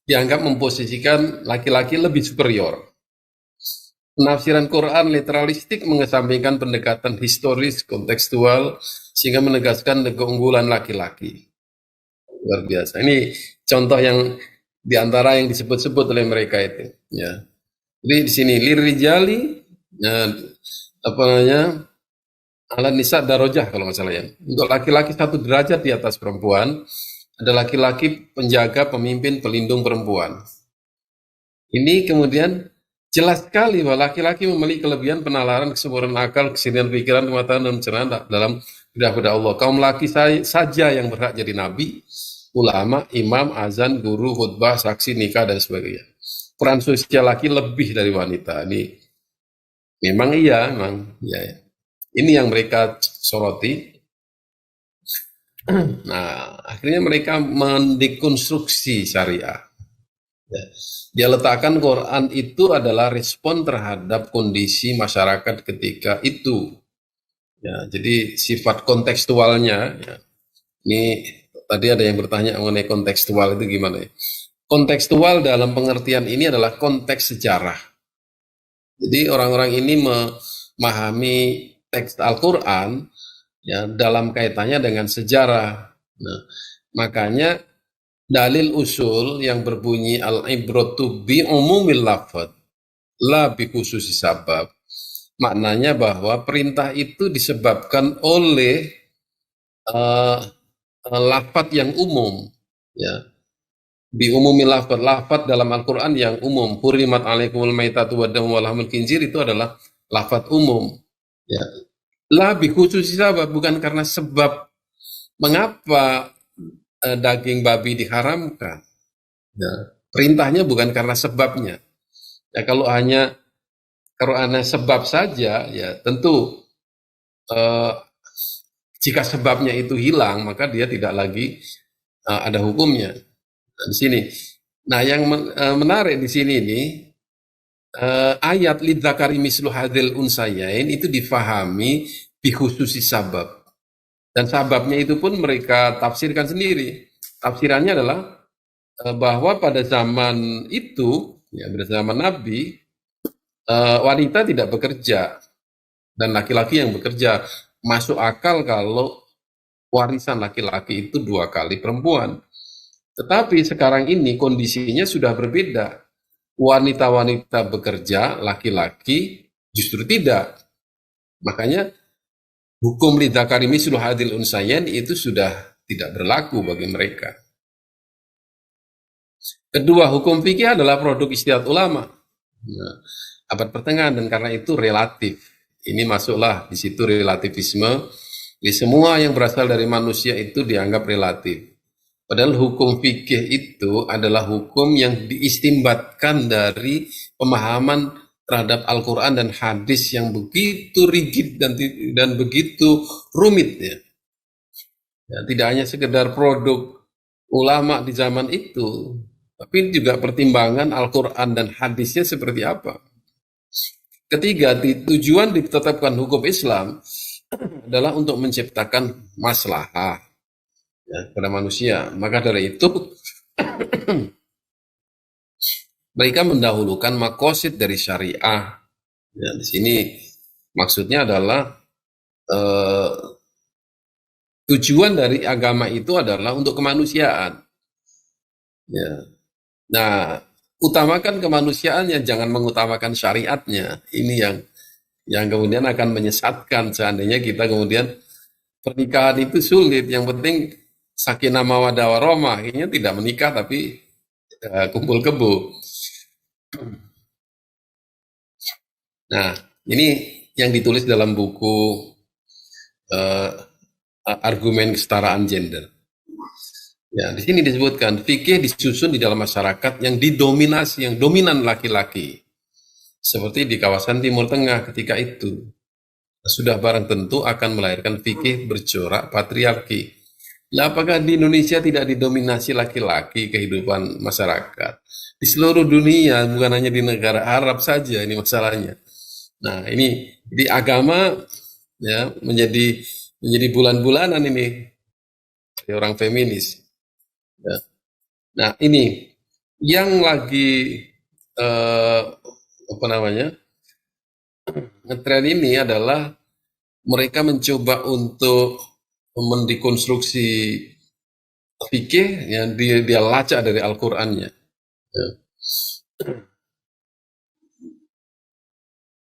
dianggap memposisikan laki-laki lebih superior. Penafsiran Quran literalistik mengesampingkan pendekatan historis, kontekstual, sehingga menegaskan keunggulan laki-laki. Luar biasa. Ini contoh yang diantara yang disebut-sebut oleh mereka itu. Ya. Jadi di sini lirijali, apa namanya, ala nisa darajah kalau nggak salah ya. Untuk laki-laki 1 derajat di atas perempuan, ada laki-laki penjaga, pemimpin, pelindung perempuan. Ini kemudian jelas sekali bahwa laki-laki memiliki kelebihan penalaran, kesempurnaan akal, kesenian pikiran, kematangan dan pencerahan dalam bedah Allah. Kaum laki saja yang berhak jadi nabi, ulama, imam, azan, guru, khutbah, saksi, nikah dan sebagainya. Peran sosial laki lebih dari wanita. Ini memang iya, memang ya. Ini yang mereka soroti. Nah, akhirnya mereka mendekonstruksi syariah. Ya. Dia letakkan Quran itu adalah respon terhadap kondisi masyarakat ketika itu. Ya, jadi sifat kontekstualnya. Ya. Ini tadi ada yang bertanya mengenai kontekstual itu gimana ya? Kontekstual dalam pengertian ini adalah konteks sejarah. Jadi orang-orang ini memahami teks Al-Quran ya, dalam kaitannya dengan sejarah. Nah, makanya dalil usul yang berbunyi al-ibratu bi umumil lafad la bi khususi sabab, maknanya bahwa perintah itu disebabkan oleh lafad yang umum ya. Bi umumil lafad dalam Al-Quran yang umum. Hurimat alaikumul maitatu wa damu wa lahmul khinzir itu adalah lafad umum ya. La bi khususi sabab, bukan karena sebab mengapa daging babi diharamkan. Ya, perintahnya bukan karena sebabnya. Ya, kalau hanya sebab saja, ya tentu jika sebabnya itu hilang, maka dia tidak lagi ada hukumnya. Nah, di sini. Nah, yang menarik di sini ini ayat lidzakari mislu hadzal unsayain itu difahami bi khususi sabab. Dan sababnya itu pun mereka tafsirkan sendiri. Tafsirannya adalah bahwa pada zaman itu, ya pada zaman Nabi, wanita tidak bekerja dan laki-laki yang bekerja. Masuk akal kalau warisan laki-laki itu 2 kali perempuan. Tetapi sekarang ini kondisinya sudah berbeda. Wanita-wanita bekerja, laki-laki justru tidak. Makanya hukum lidzakari mislu hadzal unsayain itu sudah tidak berlaku bagi mereka. Kedua, hukum fikih adalah produk ijtihad ulama. Nah, abad pertengahan, dan karena itu relatif. Ini masuklah di situ relativisme. Di semua yang berasal dari manusia itu dianggap relatif. Padahal hukum fikih itu adalah hukum yang diistimbatkan dari pemahaman terhadap Al-Quran dan hadis yang begitu rigid dan begitu rumit ya. Ya, tidak hanya sekedar produk ulama di zaman itu, tapi juga pertimbangan Al-Quran dan hadisnya seperti apa. Ketiga, tujuan ditetapkan hukum Islam adalah untuk menciptakan maslahah ya, pada manusia. Maka dari itu mereka mendahulukan makosid dari syariah. Ya, di sini maksudnya adalah tujuan dari agama itu adalah untuk kemanusiaan. Ya. Nah, utamakan kemanusiaannya, jangan mengutamakan syariatnya. Ini yang kemudian akan menyesatkan seandainya kita kemudian pernikahan itu sulit. Yang penting sakinah mawaddah warahmah, akhirnya tidak menikah tapi kumpul kebo. Nah, ini yang ditulis dalam buku argumen kesetaraan gender. Ya, di sini disebutkan fikih disusun di dalam masyarakat yang didominasi, yang dominan laki-laki. Seperti di kawasan Timur Tengah ketika itu. sudah barang tentu akan melahirkan fikih bercorak patriarki. Nah, apakah di Indonesia tidak didominasi laki-laki kehidupan masyarakat? Di seluruh dunia, bukan hanya di negara Arab saja ini masalahnya. Nah, ini di agama ya menjadi bulan-bulanan ini orang feminis. Ya. Nah, ini yang lagi apa namanya ngetren ini adalah mereka mencoba untuk mendekonstruksi fikih yang dia lacak dari Al-Qur'annya. Ya.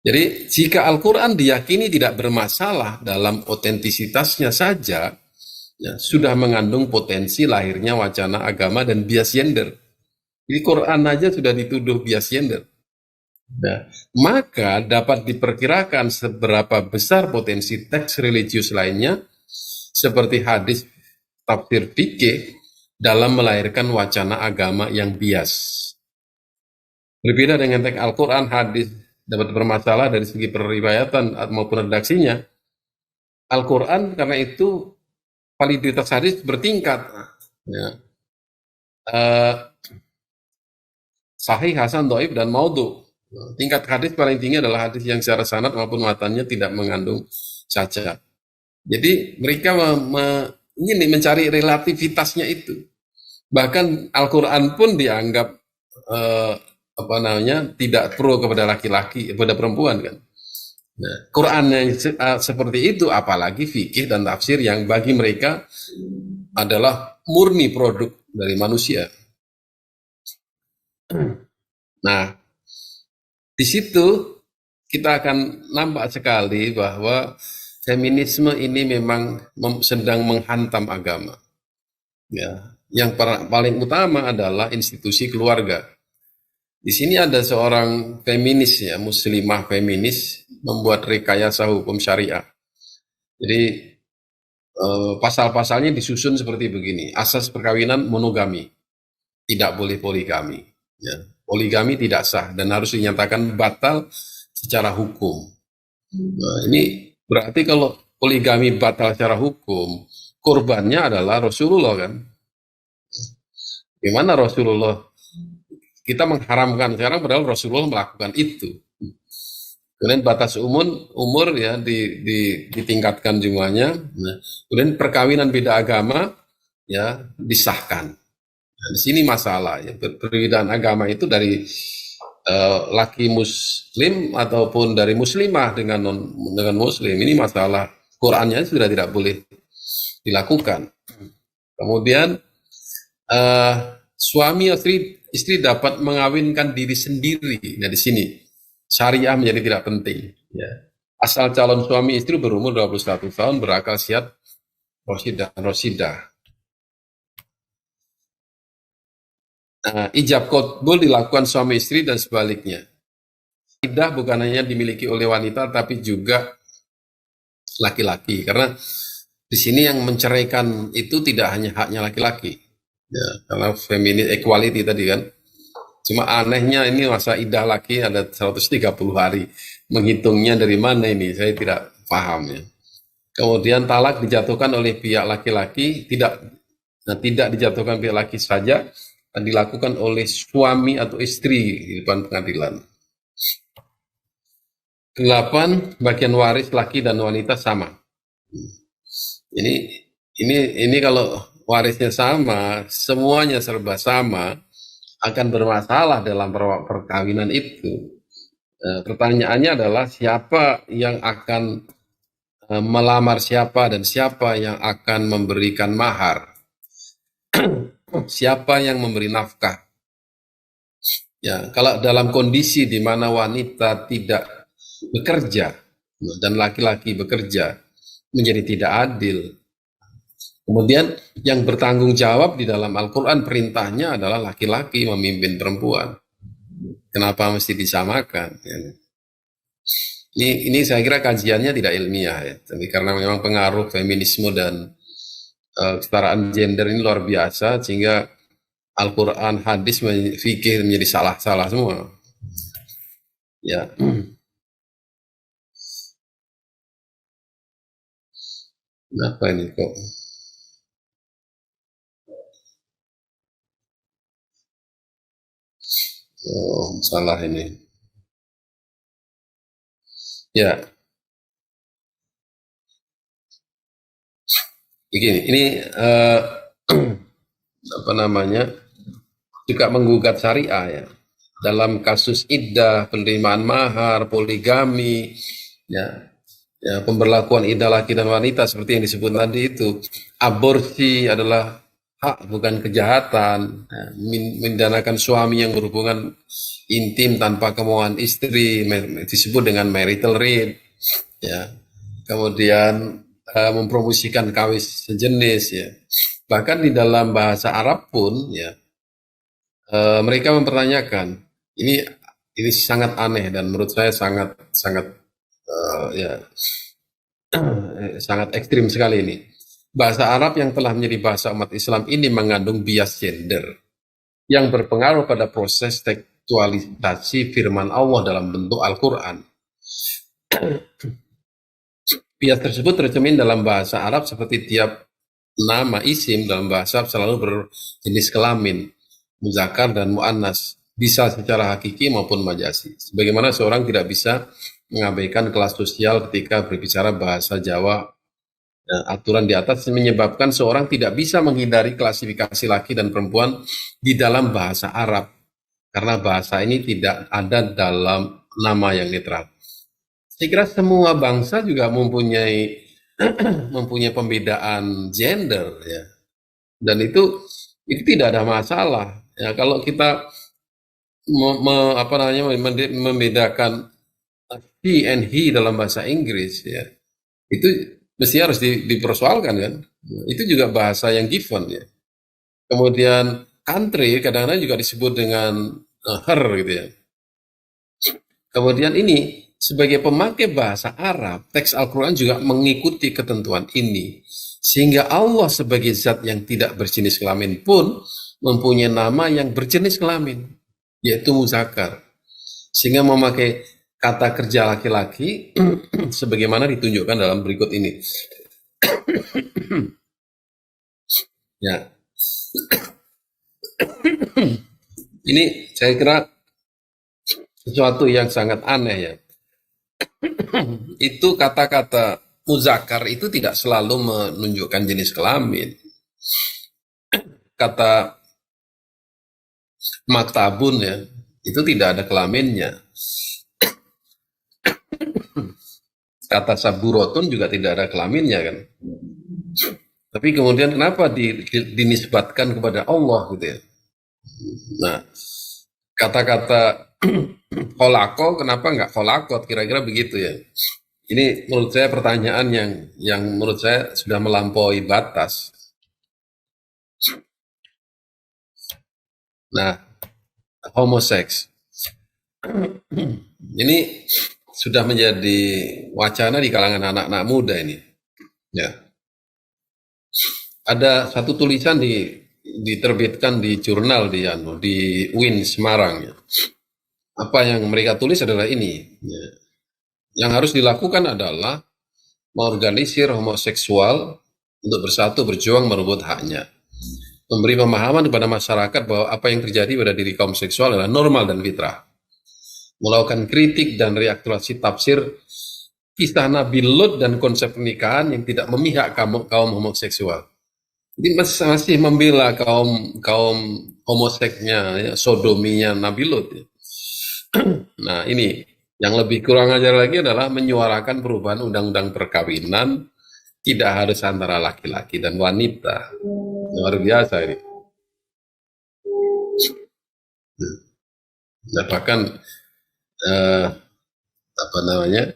Jadi jika Al-Quran diyakini tidak bermasalah dalam otentisitasnya saja, ya, sudah mengandung potensi lahirnya wacana agama dan bias gender. Jadi Quran aja sudah dituduh bias gender. Nah, maka dapat diperkirakan seberapa besar potensi teks religius lainnya seperti hadis tafsir fikih dalam melahirkan wacana agama yang bias. Berbeda dengan teks Al-Quran, hadis dapat bermasalah dari segi periwayatan maupun redaksinya. Al-Quran karena itu validitas hadis bertingkat. Ya. Sahih, hasan, dhaif, dan maudhu. Tingkat hadis paling tinggi adalah hadis yang secara sanad maupun matanya tidak mengandung cacat. Jadi mereka ini mencari relativitasnya itu. Bahkan Al-Quran pun dianggap apa namanya tidak pro kepada laki-laki, kepada perempuan kan. Nah, Quran yang seperti itu, apalagi fikih dan tafsir yang bagi mereka adalah murni produk dari manusia. Nah, di situ kita akan nampak sekali bahwa feminisme ini memang sedang menghantam agama. Ya, yang paling utama adalah institusi keluarga. Di sini ada seorang feminis ya, muslimah feminis membuat rekayasa hukum syariah. Jadi pasal-pasalnya disusun seperti begini. Asas perkawinan monogami, tidak boleh poligami. Ya. Poligami tidak sah dan harus dinyatakan batal secara hukum. Nah, ini berarti kalau poligami batal secara hukum, korbannya adalah Rasulullah kan? Gimana Rasulullah? Kita mengharamkan sekarang padahal Rasulullah melakukan itu. Kemudian batas umur ya ditingkatkan jumlahnya. Nah, kemudian perkawinan beda agama ya disahkan. Nah, di sini masalah ya perbedaan agama itu dari laki muslim ataupun dari muslimah dengan muslim, ini masalah Qurannya sudah tidak boleh dilakukan. Kemudian suami istri dapat mengawinkan diri sendiri. Nah, di sini syariah menjadi tidak penting. Ya. Asal calon suami istri berumur 21 tahun, berakal sehat, rosidah. Ijab qabul dilakukan suami istri dan sebaliknya. Idah bukan hanya dimiliki oleh wanita, tapi juga laki-laki. Karena di sini yang menceraikan itu tidak hanya haknya laki-laki. Ya, karena feminis equality tadi kan. Cuma anehnya ini masa idah laki ada 130 hari. Menghitungnya dari mana ini? Saya tidak paham ya. Kemudian talak dijatuhkan oleh pihak laki-laki, tidak dijatuhkan pihak laki saja, dan dilakukan oleh suami atau istri di depan pengadilan. 8. Bagian waris laki dan wanita sama. Ini kalau warisnya sama, semuanya serba sama, akan bermasalah dalam perkawinan itu. Pertanyaannya adalah siapa yang akan melamar siapa dan siapa yang akan memberikan mahar, siapa yang memberi nafkah. Ya, kalau dalam kondisi di mana wanita tidak bekerja dan laki-laki bekerja, menjadi tidak adil. Kemudian yang bertanggung jawab di dalam Al-Quran perintahnya adalah laki-laki memimpin perempuan. Kenapa mesti disamakan? Ya. Ini saya kira kajiannya tidak ilmiah ya, tapi karena memang pengaruh feminisme dan kesetaraan gender ini luar biasa sehingga Al-Quran, hadis, fikih menjadi salah-salah semua. Ya. Kenapa ini kok? Oh, salah ini. Ya, begini. Ini apa namanya? Juga menggugat syariah ya. Dalam kasus iddah, penerimaan mahar, poligami, ya, ya pemberlakuan iddah laki dan wanita seperti yang disebut tadi itu, aborsi adalah hak bukan kejahatan, ya, mendanakan suami yang berhubungan intim tanpa kemauan istri disebut dengan marital rape, ya, kemudian mempromosikan kawin sejenis, ya, bahkan di dalam bahasa Arab pun, ya, mereka mempertanyakan ini ini sangat aneh dan menurut saya sangat sangat ya sangat ekstrim sekali ini. Bahasa Arab yang telah menjadi bahasa umat Islam ini mengandung bias gender yang berpengaruh pada proses tekstualisasi firman Allah dalam bentuk Al-Quran. Bias tersebut tercermin dalam bahasa Arab seperti tiap nama isim dalam bahasa Arab selalu berjenis kelamin, muzakkar dan muannas, bisa secara hakiki maupun majasi. Sebagaimana seorang tidak bisa mengabaikan kelas sosial ketika berbicara bahasa Jawa. Aturan di atas menyebabkan seorang tidak bisa menghindari klasifikasi laki dan perempuan di dalam bahasa Arab, karena bahasa ini tidak ada dalam nama yang netral. Saya kira semua bangsa juga mempunyai mempunyai pembedaan gender, ya, dan itu tidak ada masalah. Ya, kalau kita apa namanya membedakan he and he dalam bahasa Inggris, ya, itu mesti harus dipersoalkan kan. Itu juga bahasa yang given, ya. Kemudian country kadang-kadang juga disebut dengan her gitu ya. Kemudian ini sebagai pemakai bahasa Arab, teks Al-Quran juga mengikuti ketentuan ini. Sehingga Allah sebagai zat yang tidak berjenis kelamin pun mempunyai nama yang berjenis kelamin, yaitu muzakkar. Sehingga memakai kata kerja laki-laki sebagaimana ditunjukkan dalam berikut ini. Ya. Ini saya kira sesuatu yang sangat aneh, ya. Itu kata-kata muzakkar itu tidak selalu menunjukkan jenis kelamin. Kata maktabun, ya, itu tidak ada kelaminnya. Kata saburotun juga tidak ada kelaminnya kan. Tapi kemudian kenapa dinisbatkan kepada Allah gitu ya. Nah, kata-kata kolako kenapa nggak kolakot, kira-kira begitu ya. Ini menurut saya pertanyaan yang menurut saya sudah melampaui batas. Nah, homoseks ini sudah menjadi wacana di kalangan anak-anak muda ini. Ya, ada satu tulisan diterbitkan di jurnal di UIN Semarang. Ya. Apa yang mereka tulis adalah ini. Ya. Yang harus dilakukan adalah mengorganisir homoseksual untuk bersatu berjuang merebut haknya. Memberi pemahaman kepada masyarakat bahwa apa yang terjadi pada diri kaum seksual adalah normal dan fitrah. Melakukan kritik dan reaktualisasi tafsir kisah Nabi Lut dan konsep pernikahan yang tidak memihak kaum homoseksual. Jadi masih membela kaum homoseknya, ya, sodominya Nabi Lut. Ya. Nah, ini yang lebih kurang ajar lagi adalah menyuarakan perubahan undang-undang perkawinan tidak harus antara laki-laki dan wanita. Luar biasa ini. Nah, bahkan apa namanya,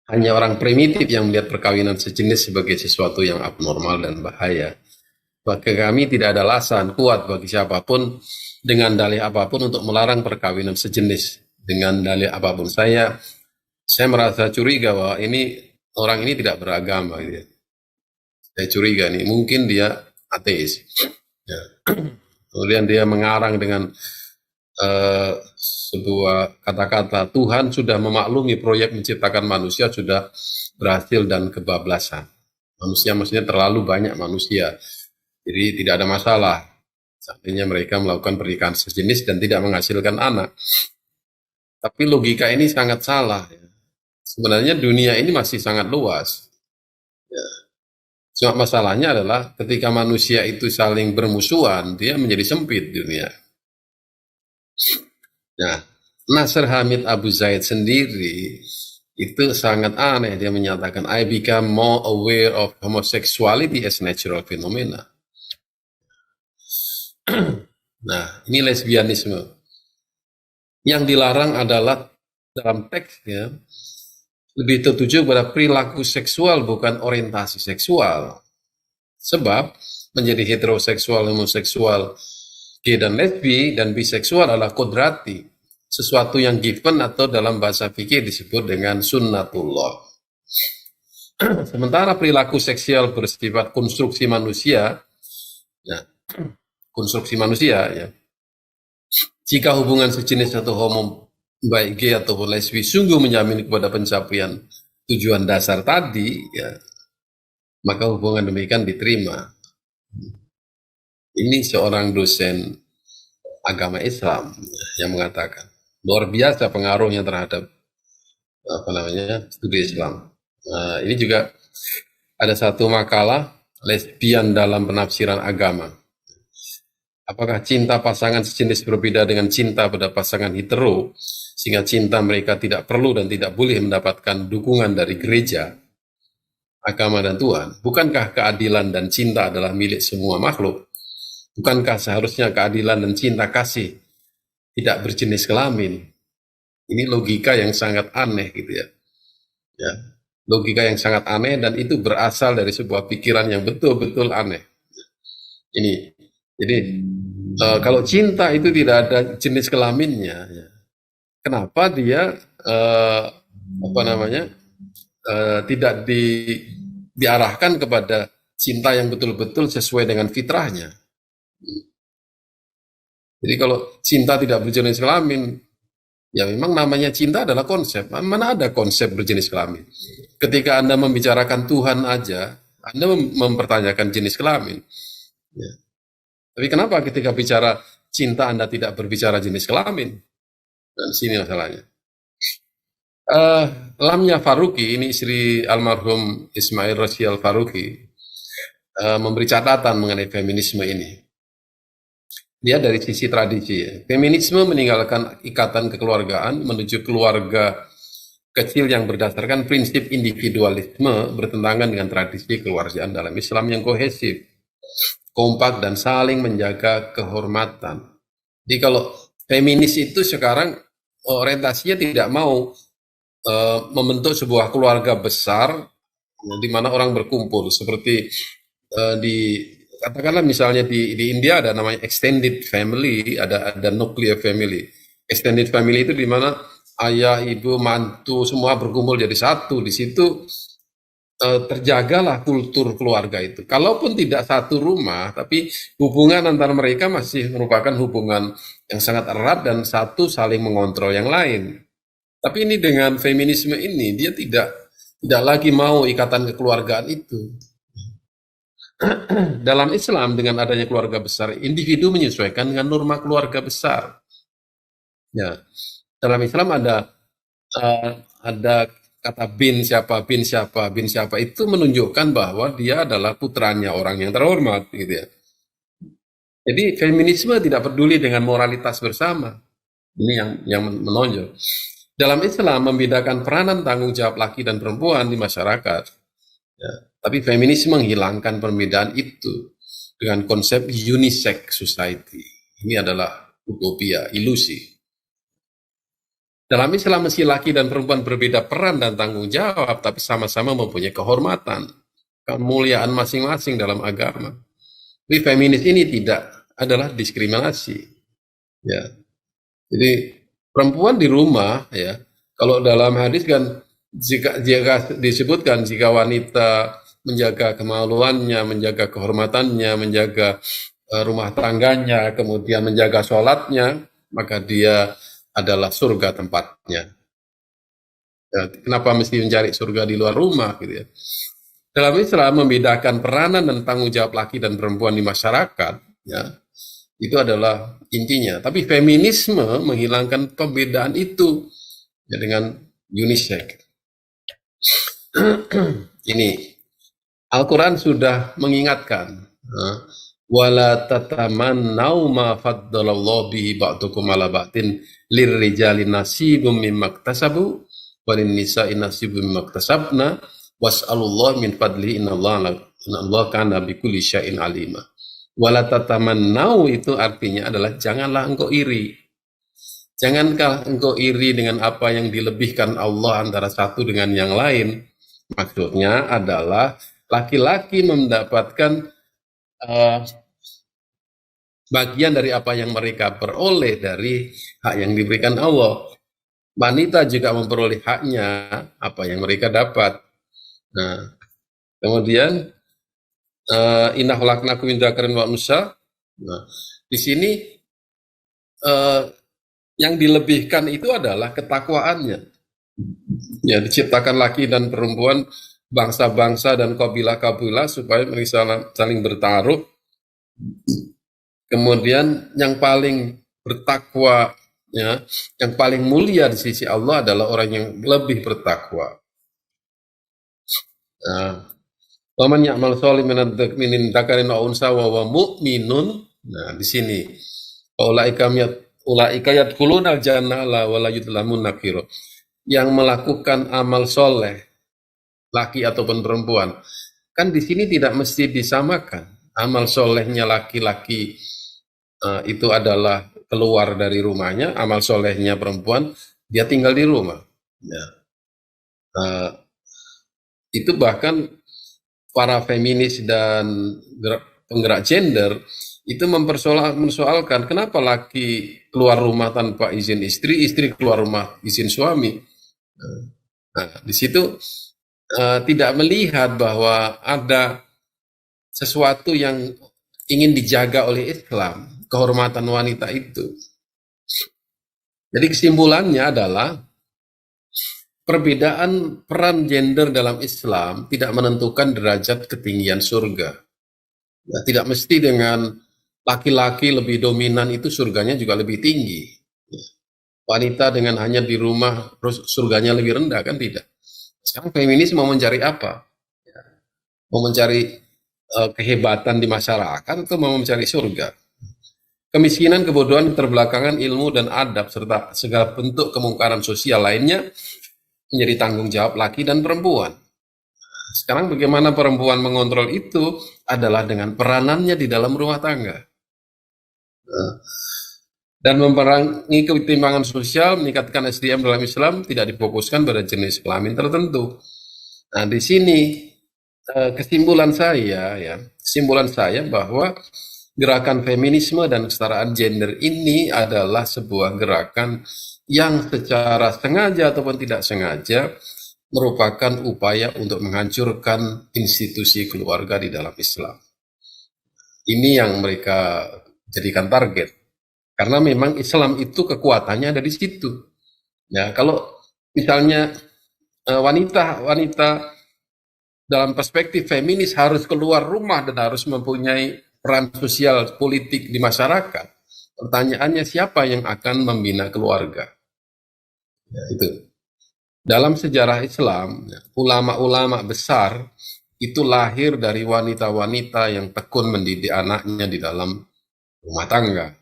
hanya orang primitif yang melihat perkawinan sejenis sebagai sesuatu yang abnormal dan bahaya. Bagi kami tidak ada alasan kuat bagi siapapun dengan dalih apapun untuk melarang perkawinan sejenis. Dengan dalih apapun saya merasa curiga bahwa orang ini tidak beragama. Gitu. Saya curiga nih, mungkin dia ateis. Ya. Kemudian dia mengarang dengan sebuah kata-kata, Tuhan sudah memaklumi proyek menciptakan manusia sudah berhasil dan kebablasan. Manusia maksudnya terlalu banyak manusia. Jadi tidak ada masalah. Seandainya mereka melakukan pernikahan sejenis dan tidak menghasilkan anak. Tapi logika ini sangat salah. Ya. Sebenarnya dunia ini masih sangat luas. Ya. Cuma masalahnya adalah ketika manusia itu saling bermusuhan, dia menjadi sempit dunia. Nah, Nasr Hamid Abu Zaid sendiri itu sangat aneh. Dia menyatakan, I become more aware of homosexuality as natural phenomena. Nah, ini lesbianisme. Yang dilarang adalah dalam teksnya lebih tertuju pada perilaku seksual bukan orientasi seksual. Sebab menjadi heteroseksual, homoseksual, gay dan lesbi dan biseksual adalah kodrati, sesuatu yang given atau dalam bahasa fikih disebut dengan sunnatullah. Sementara perilaku seksual bersifat konstruksi manusia, ya, ya. Jika hubungan sejenis atau homo baik gay atau lesbi sungguh menjamin kepada pencapaian tujuan dasar tadi, ya, maka hubungan demikian diterima. Ini seorang dosen agama Islam yang mengatakan luar biasa pengaruhnya terhadap studi Islam. Ini juga ada satu makalah lesbian dalam penafsiran agama. Apakah cinta pasangan sejenis berbeda dengan cinta pada pasangan hetero, sehingga cinta mereka tidak perlu dan tidak boleh mendapatkan dukungan dari gereja, agama dan Tuhan? Bukankah keadilan dan cinta adalah milik semua makhluk? Bukankah seharusnya keadilan dan cinta kasih tidak berjenis kelamin? Ini logika yang sangat aneh gitu ya. Ya, logika yang sangat aneh dan itu berasal dari sebuah pikiran yang betul-betul aneh. Ini, jadi kalau cinta itu tidak ada jenis kelaminnya, ya, kenapa dia tidak diarahkan kepada cinta yang betul-betul sesuai dengan fitrahnya? Jadi kalau cinta tidak berjenis kelamin, ya memang namanya cinta adalah konsep. Mana ada konsep berjenis kelamin? Ketika Anda membicarakan Tuhan aja, Anda mempertanyakan jenis kelamin. Ya. Tapi kenapa ketika bicara cinta Anda tidak berbicara jenis kelamin? Dan sini masalahnya. Lamia Faruqi, ini istri almarhum Ismail Rasyal Faruqi, memberi catatan mengenai feminisme ini. Dia dari sisi tradisi. Ya. Feminisme meninggalkan ikatan kekeluargaan menuju keluarga kecil yang berdasarkan prinsip individualisme bertentangan dengan tradisi keluargaan dalam Islam yang kohesif, kompak dan saling menjaga kehormatan. Jadi kalau feminis itu sekarang orientasinya tidak mau membentuk sebuah keluarga besar di mana orang berkumpul seperti katakanlah misalnya di India ada namanya extended family, ada nuclear family. Extended family itu di mana ayah, ibu, mantu semua berkumpul jadi satu. Di situ terjagalah kultur keluarga itu. Kalaupun tidak satu rumah, tapi hubungan antara mereka masih merupakan hubungan yang sangat erat dan satu saling mengontrol yang lain. Tapi ini dengan feminisme ini, dia tidak lagi mau ikatan kekeluargaan itu. Dalam Islam, dengan adanya keluarga besar, individu menyesuaikan dengan norma keluarga besar. Ya, dalam Islam ada kata bin siapa itu menunjukkan bahwa dia adalah putranya orang yang terhormat, gitu ya. Jadi feminisme tidak peduli dengan moralitas bersama. Ini yang menonjol. Dalam Islam membedakan peranan tanggung jawab laki dan perempuan di masyarakat. Ya. Tapi feminisme menghilangkan perbedaan itu dengan konsep unisex society. Ini adalah utopia, ilusi. Dalam Islam meski laki dan perempuan berbeda peran dan tanggung jawab, tapi sama-sama mempunyai kehormatan, kemuliaan masing-masing dalam agama. Tapi feminis ini tidak adalah diskriminasi. Ya. Jadi perempuan di rumah, ya, kalau dalam hadis kan jika disebutkan jika wanita menjaga kemaluannya, menjaga kehormatannya, menjaga rumah tangganya, kemudian menjaga sholatnya, maka dia adalah surga tempatnya. Ya, kenapa mesti mencari surga di luar rumah, gitu ya? Dalam Islam membedakan peranan dan tanggung jawab laki dan perempuan di masyarakat, ya, itu adalah intinya. Tapi feminisme menghilangkan perbedaan itu, ya, dengan unisex. Ini Al-Quran sudah mengingatkan, wala tatamannau ma faddalallahu bihi ba'dukum ala ba'din lirrijali nasibum mimma iktasabu walin nisa'i nasibum mimma iktasabna was'alullah min fadli innallaha kana bikulli syai'in alima. Wala tatamannau itu artinya adalah janganlah engkau iri. Jangankah engkau iri dengan apa yang dilebihkan Allah antara satu dengan yang lain. Maksudnya adalah laki-laki mendapatkan bagian dari apa yang mereka peroleh dari hak yang diberikan Allah. Wanita juga memperoleh haknya apa yang mereka dapat. Nah, kemudian inna khalaqnakum min dzakarin wa unsa. Nah, di sini yang dilebihkan itu adalah ketakwaannya. Ya, diciptakan laki dan perempuan, bangsa-bangsa dan kabilah-kabilah supaya mereka saling bertaruh. Kemudian yang paling bertakwa, ya, yang paling mulia di sisi Allah adalah orang yang lebih bertakwa. Nah, waman ya'mal shalihan min dzakarin aw unsa wa huwa mu'minun. Nah, di sini ulaika yadkhuluna al-jannah wa la yudlamun nakira. Yang melakukan amal soleh, laki ataupun perempuan, kan di sini tidak mesti disamakan. Amal solehnya laki-laki itu adalah keluar dari rumahnya, amal solehnya perempuan dia tinggal di rumah. Ya. Itu bahkan para feminis dan penggerak gender itu mempersoalkan kenapa laki keluar rumah tanpa izin istri, istri keluar rumah izin suami. Nah, di situ tidak melihat bahwa ada sesuatu yang ingin dijaga oleh Islam, kehormatan wanita itu. Jadi kesimpulannya adalah perbedaan peran gender dalam Islam tidak menentukan derajat ketinggian surga. Nah, tidak mesti dengan laki-laki lebih dominan itu surganya juga lebih tinggi. Wanita dengan hanya di rumah terus surganya lebih rendah, kan tidak. Sekarang feminis mau mencari apa? Mau mencari kehebatan di masyarakat atau mau mencari surga? Kemiskinan, kebodohan, keterbelakangan, ilmu dan adab serta segala bentuk kemungkaran sosial lainnya menjadi tanggung jawab laki dan perempuan. Sekarang bagaimana perempuan mengontrol itu adalah dengan peranannya di dalam rumah tangga. Dan memerangi ketimpangan sosial, meningkatkan SDM dalam Islam tidak difokuskan pada jenis kelamin tertentu. Nah, di sini kesimpulan saya bahwa gerakan feminisme dan kesetaraan gender ini adalah sebuah gerakan yang secara sengaja ataupun tidak sengaja merupakan upaya untuk menghancurkan institusi keluarga di dalam Islam. Ini yang mereka jadikan target. Karena memang Islam itu kekuatannya ada di situ. Ya, kalau misalnya wanita dalam perspektif feminis harus keluar rumah dan harus mempunyai peran sosial politik di masyarakat, pertanyaannya siapa yang akan membina keluarga? Ya, itu. Dalam sejarah Islam, ulama-ulama besar itu lahir dari wanita-wanita yang tekun mendidik anaknya di dalam rumah tangga.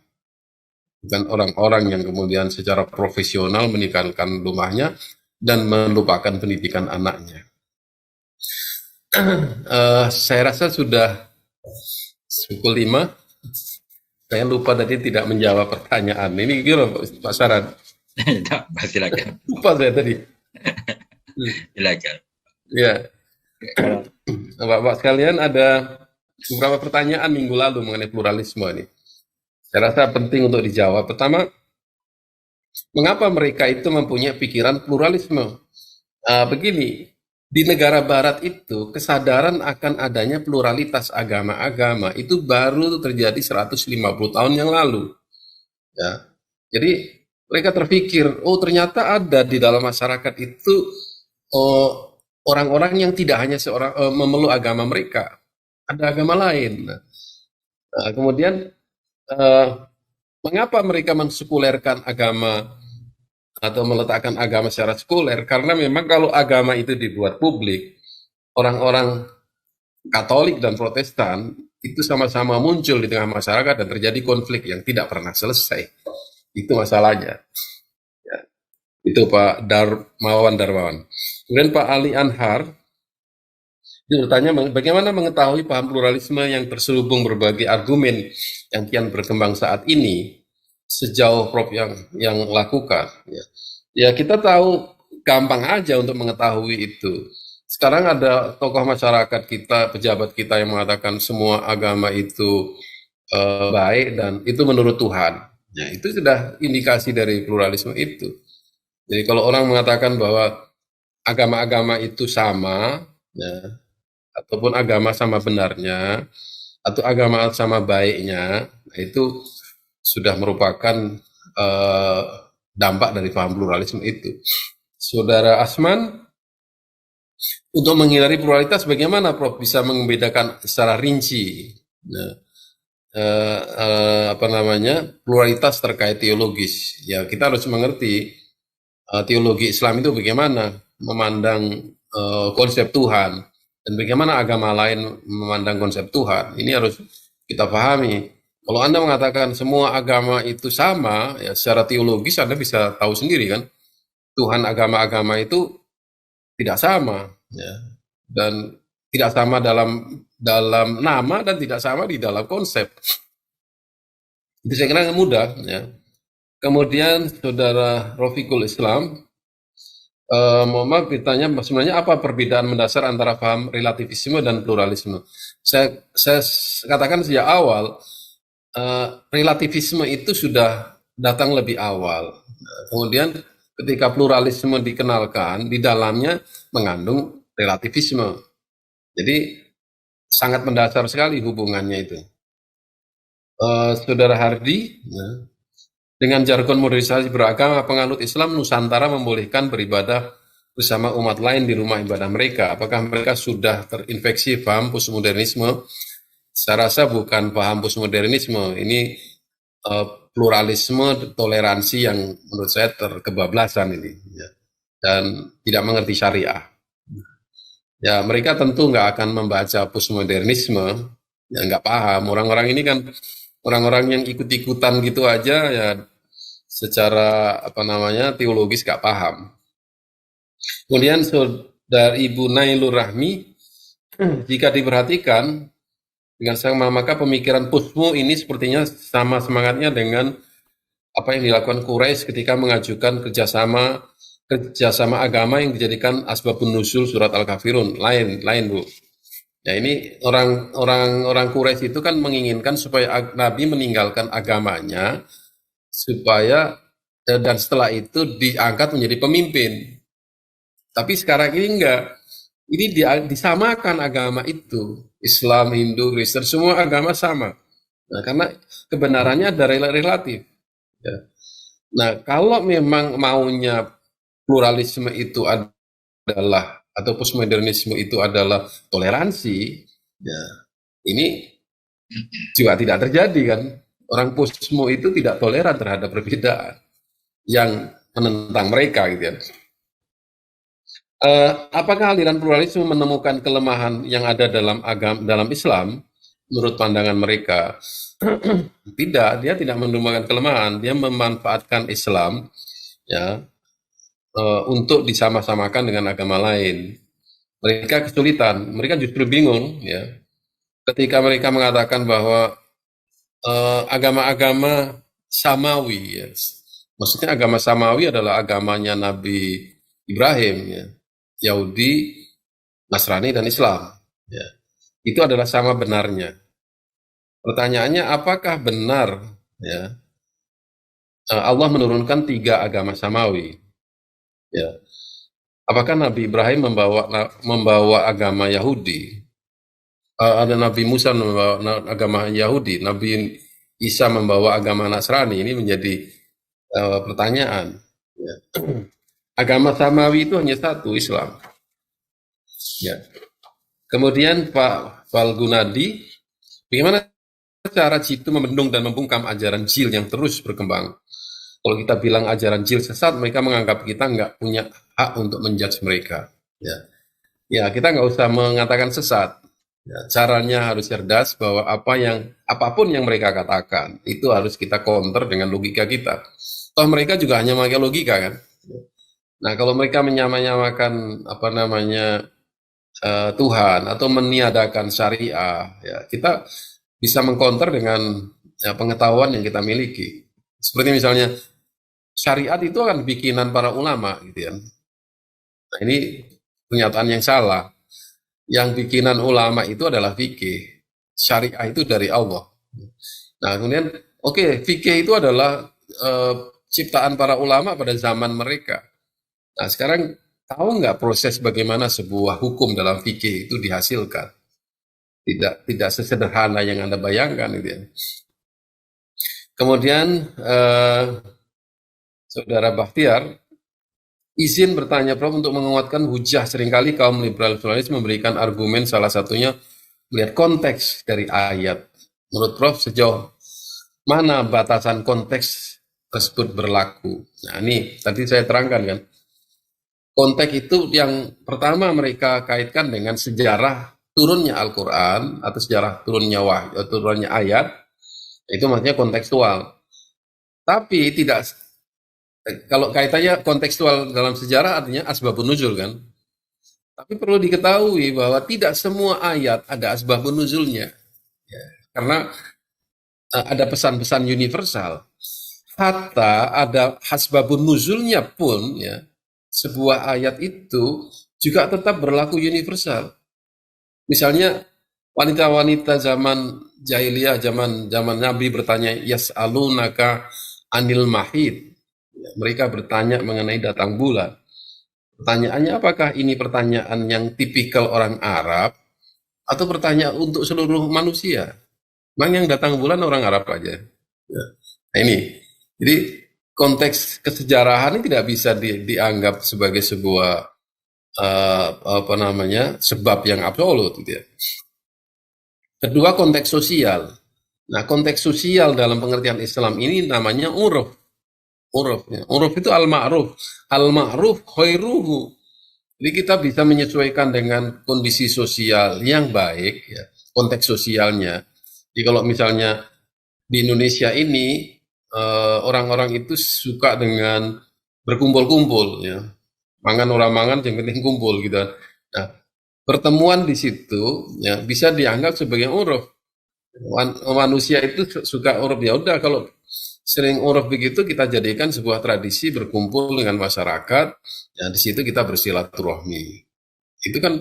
Bukan orang-orang yang kemudian secara profesional meninggalkan rumahnya dan melupakan pendidikan anaknya. Saya rasa sudah pukul 5. Saya lupa tadi tidak menjawab pertanyaan. Ini gimana Pak Saran? Silakan. Lupa saya tadi. Silakan. Ya. Bapak sekalian, ada beberapa pertanyaan minggu lalu mengenai pluralisme ini. Saya rasa penting untuk dijawab. Pertama, mengapa mereka itu mempunyai pikiran pluralisme? Begini, di negara barat itu kesadaran akan adanya pluralitas agama-agama itu baru terjadi 150 tahun yang lalu. Ya. Jadi mereka terpikir, oh ternyata ada di dalam masyarakat itu orang-orang yang tidak hanya memeluk agama mereka, ada agama lain. Kemudian mengapa mereka mensekulerkan agama atau meletakkan agama secara sekuler? Karena memang kalau agama itu dibuat publik, orang-orang Katolik dan Protestan itu sama-sama muncul di tengah masyarakat dan terjadi konflik yang tidak pernah selesai. Itu masalahnya. Ya, itu Pak Darmawan. Kemudian Pak Ali Anhar dia bertanya bagaimana mengetahui paham pluralisme yang terselubung berbagai argumen yang kian berkembang saat ini sejauh Prof yang lakukan. Ya kita tahu gampang aja untuk mengetahui itu. Sekarang ada tokoh masyarakat kita, pejabat kita yang mengatakan semua agama itu baik dan itu menurut Tuhan. Ya, itu sudah indikasi dari pluralisme itu. Jadi kalau orang mengatakan bahwa agama-agama itu sama, ya, ataupun agama sama benarnya, atau agama sama baiknya, itu sudah merupakan dampak dari paham pluralisme itu. Saudara Asman, untuk menghindari pluralitas, bagaimana Prof bisa membedakan secara rinci pluralitas terkait teologis? Ya kita harus mengerti teologi Islam itu bagaimana memandang konsep Tuhan dan bagaimana agama lain memandang konsep Tuhan. Ini harus kita pahami. Kalau Anda mengatakan semua agama itu sama, ya secara teologis Anda bisa tahu sendiri kan, Tuhan agama-agama itu tidak sama, ya, dan tidak sama dalam nama dan tidak sama di dalam konsep. Itu saya kira mudah. Ya. Kemudian Saudara Rofiqul Islam, mohon maaf ditanya sebenarnya apa perbedaan mendasar antara paham relativisme dan pluralisme. Saya katakan sejak awal relativisme itu sudah datang lebih awal. Kemudian ketika pluralisme dikenalkan, di dalamnya mengandung relativisme. Jadi sangat mendasar sekali hubungannya itu. Saudara Hardi, ya, dengan jargon modernisasi beragama, penganut Islam Nusantara membolehkan beribadah bersama umat lain di rumah ibadah mereka. Apakah mereka sudah terinfeksi paham postmodernisme? Saya rasa bukan paham postmodernisme, ini pluralisme, toleransi yang menurut saya terkebablasan ini, ya, dan tidak mengerti syariah. Ya mereka tentu nggak akan membaca postmodernisme, ya nggak paham. Orang-orang ini kan orang-orang yang ikut-ikutan gitu aja, ya secara teologis nggak paham. Kemudian Saudara Ibu Nailur Rahmi, jika diperhatikan dengan sama maka pemikiran Pusmu ini sepertinya sama semangatnya dengan apa yang dilakukan Quraisy ketika mengajukan kerjasama agama yang dijadikan asbabun nuzul surat Al-Kafirun. Lain Bu. Ya ini orang Quraisy itu kan menginginkan supaya Nabi meninggalkan agamanya supaya dan setelah itu diangkat menjadi pemimpin. Tapi sekarang ini enggak. Ini disamakan agama itu. Islam, Hindu, Kristen, semua agama sama. Nah, karena kebenarannya ada relatif. Ya. Nah, kalau memang maunya pluralisme itu adalah, atau postmodernisme itu adalah toleransi, ya, ini juga tidak terjadi kan. Orang postmo itu tidak toleran terhadap perbedaan yang menentang mereka gitu ya. Apakah aliran pluralisme menemukan kelemahan yang ada dalam Islam menurut pandangan mereka? Tidak, dia tidak menemukan kelemahan, dia memanfaatkan Islam ya untuk disama-samakan dengan agama lain. Mereka kesulitan, mereka justru bingung ya ketika mereka mengatakan bahwa agama-agama samawi, ya. Maksudnya agama samawi adalah agamanya Nabi Ibrahim ya. Yahudi, Nasrani, dan Islam. Ya. Itu adalah sama benarnya. Pertanyaannya, apakah benar ya, Allah menurunkan 3 agama samawi? Ya. Apakah Nabi Ibrahim membawa agama Yahudi? Ada Nabi Musa membawa agama Yahudi, Nabi Isa membawa agama Nasrani? Ini menjadi pertanyaan. Ya. Agama samawi itu hanya satu, Islam. Ya. Kemudian Pak Falgunadi, bagaimana cara Jitu membendung dan membungkam ajaran Jil yang terus berkembang? Kalau kita bilang ajaran Jil sesat, mereka menganggap kita nggak punya hak untuk menjudge mereka. Ya, kita nggak usah mengatakan sesat. Ya, caranya harus cerdas bahwa apapun yang mereka katakan itu harus kita counter dengan logika kita. Toh mereka juga hanya pakai logika kan. Nah, kalau mereka menyamakan Tuhan atau meniadakan syariah, ya kita bisa mengcounter dengan pengetahuan yang kita miliki. Seperti misalnya syariat itu kan bikinan para ulama, gitu ya. Nah, ini pernyataan yang salah. Yang bikinan ulama itu adalah fikih. Syariah itu dari Allah. Nah, kemudian fikih itu adalah ciptaan para ulama pada zaman mereka. Nah, sekarang tahu nggak proses bagaimana sebuah hukum dalam fikih itu dihasilkan? Tidak sesederhana yang Anda bayangkan, gitu ya. Kemudian Saudara Bahtiar, izin bertanya Prof untuk menguatkan hujah. Seringkali kaum liberal pluralis memberikan argumen salah satunya melihat konteks dari ayat. Menurut Prof sejauh mana batasan konteks tersebut berlaku? Nah, ini tadi saya terangkan kan. Konteks itu yang pertama mereka kaitkan dengan sejarah turunnya Al-Quran atau sejarah turunnya ayat. Itu maksudnya kontekstual. Tapi kalau kaitannya kontekstual dalam sejarah artinya asbabun nuzul kan. Tapi perlu diketahui bahwa tidak semua ayat ada asbabun nuzulnya. Ya, karena ada pesan-pesan universal. Hatta ada asbabun nuzulnya pun ya, sebuah ayat itu juga tetap berlaku universal. Misalnya wanita-wanita zaman jahiliyah, zaman Nabi bertanya yas'alunaka anil mahid. Mereka bertanya mengenai datang bulan. Pertanyaannya apakah ini pertanyaan yang tipikal orang Arab atau pertanyaan untuk seluruh manusia? Memang yang datang bulan orang Arab aja. Ya. Nah ini, jadi konteks kesejarahan ini tidak bisa dianggap sebagai sebuah sebab yang absolut, gitu ya. Kedua, konteks sosial. Nah, konteks sosial dalam pengertian Islam ini namanya uruf. Uruf itu al-ma'ruf. Al-ma'ruf khairuhu. Jadi kita bisa menyesuaikan dengan kondisi sosial yang baik, ya, konteks sosialnya. Jadi kalau misalnya di Indonesia ini orang-orang itu suka dengan berkumpul-kumpul, ya, mangan orang mangan yang penting kumpul gitu. Nah, pertemuan di situ ya bisa dianggap sebagai uruf. Manusia itu suka uruf, ya udah kalau sering uruf begitu kita jadikan sebuah tradisi berkumpul dengan masyarakat, ya di situ kita bersilaturahmi. Itu kan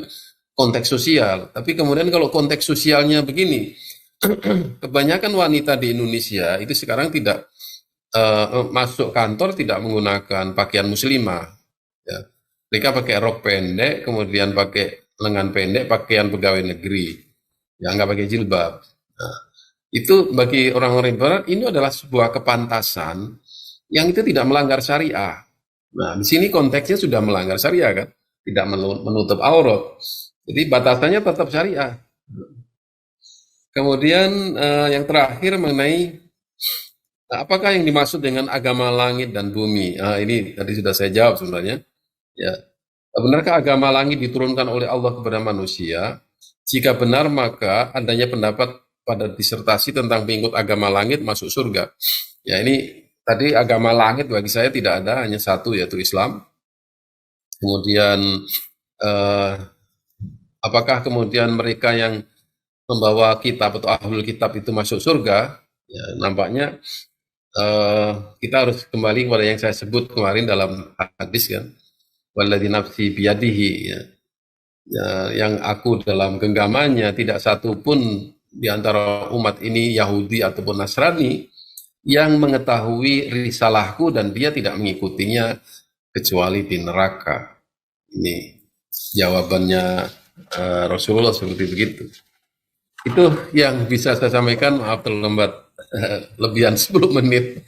konteks sosial. Tapi kemudian kalau konteks sosialnya begini, kebanyakan wanita di Indonesia itu sekarang tidak masuk kantor tidak menggunakan pakaian muslimah. Ya. Mereka pakai rok pendek, kemudian pakai lengan pendek, pakaian pegawai negeri. Ya nggak pakai jilbab. Nah, itu bagi orang-orang barat ini adalah sebuah kepantasan yang itu tidak melanggar syariah. Nah, di sini konteksnya sudah melanggar syariah kan, tidak menutup aurat. Jadi batasannya tetap syariah. Kemudian yang terakhir mengenai apakah yang dimaksud dengan agama langit dan bumi? Ini tadi sudah saya jawab sebenarnya. Ya, benarkah agama langit diturunkan oleh Allah kepada manusia? Jika benar maka adanya pendapat pada disertasi tentang pengikut agama langit masuk surga. Ya ini tadi agama langit bagi saya tidak ada, hanya satu yaitu Islam. Kemudian apakah kemudian mereka yang membawa kitab atau ahlul kitab itu masuk surga? Ya, nampaknya kita harus kembali kepada yang saya sebut kemarin dalam hadis kan. Walladzi nafsi biyadihi ya. Ya, yang aku dalam genggamannya tidak satu pun di antara umat ini Yahudi ataupun Nasrani yang mengetahui risalahku dan dia tidak mengikutinya kecuali di neraka. Ini jawabannya Rasulullah seperti begitu. Itu yang bisa saya sampaikan, maaf terlambat lebihan 10 menit.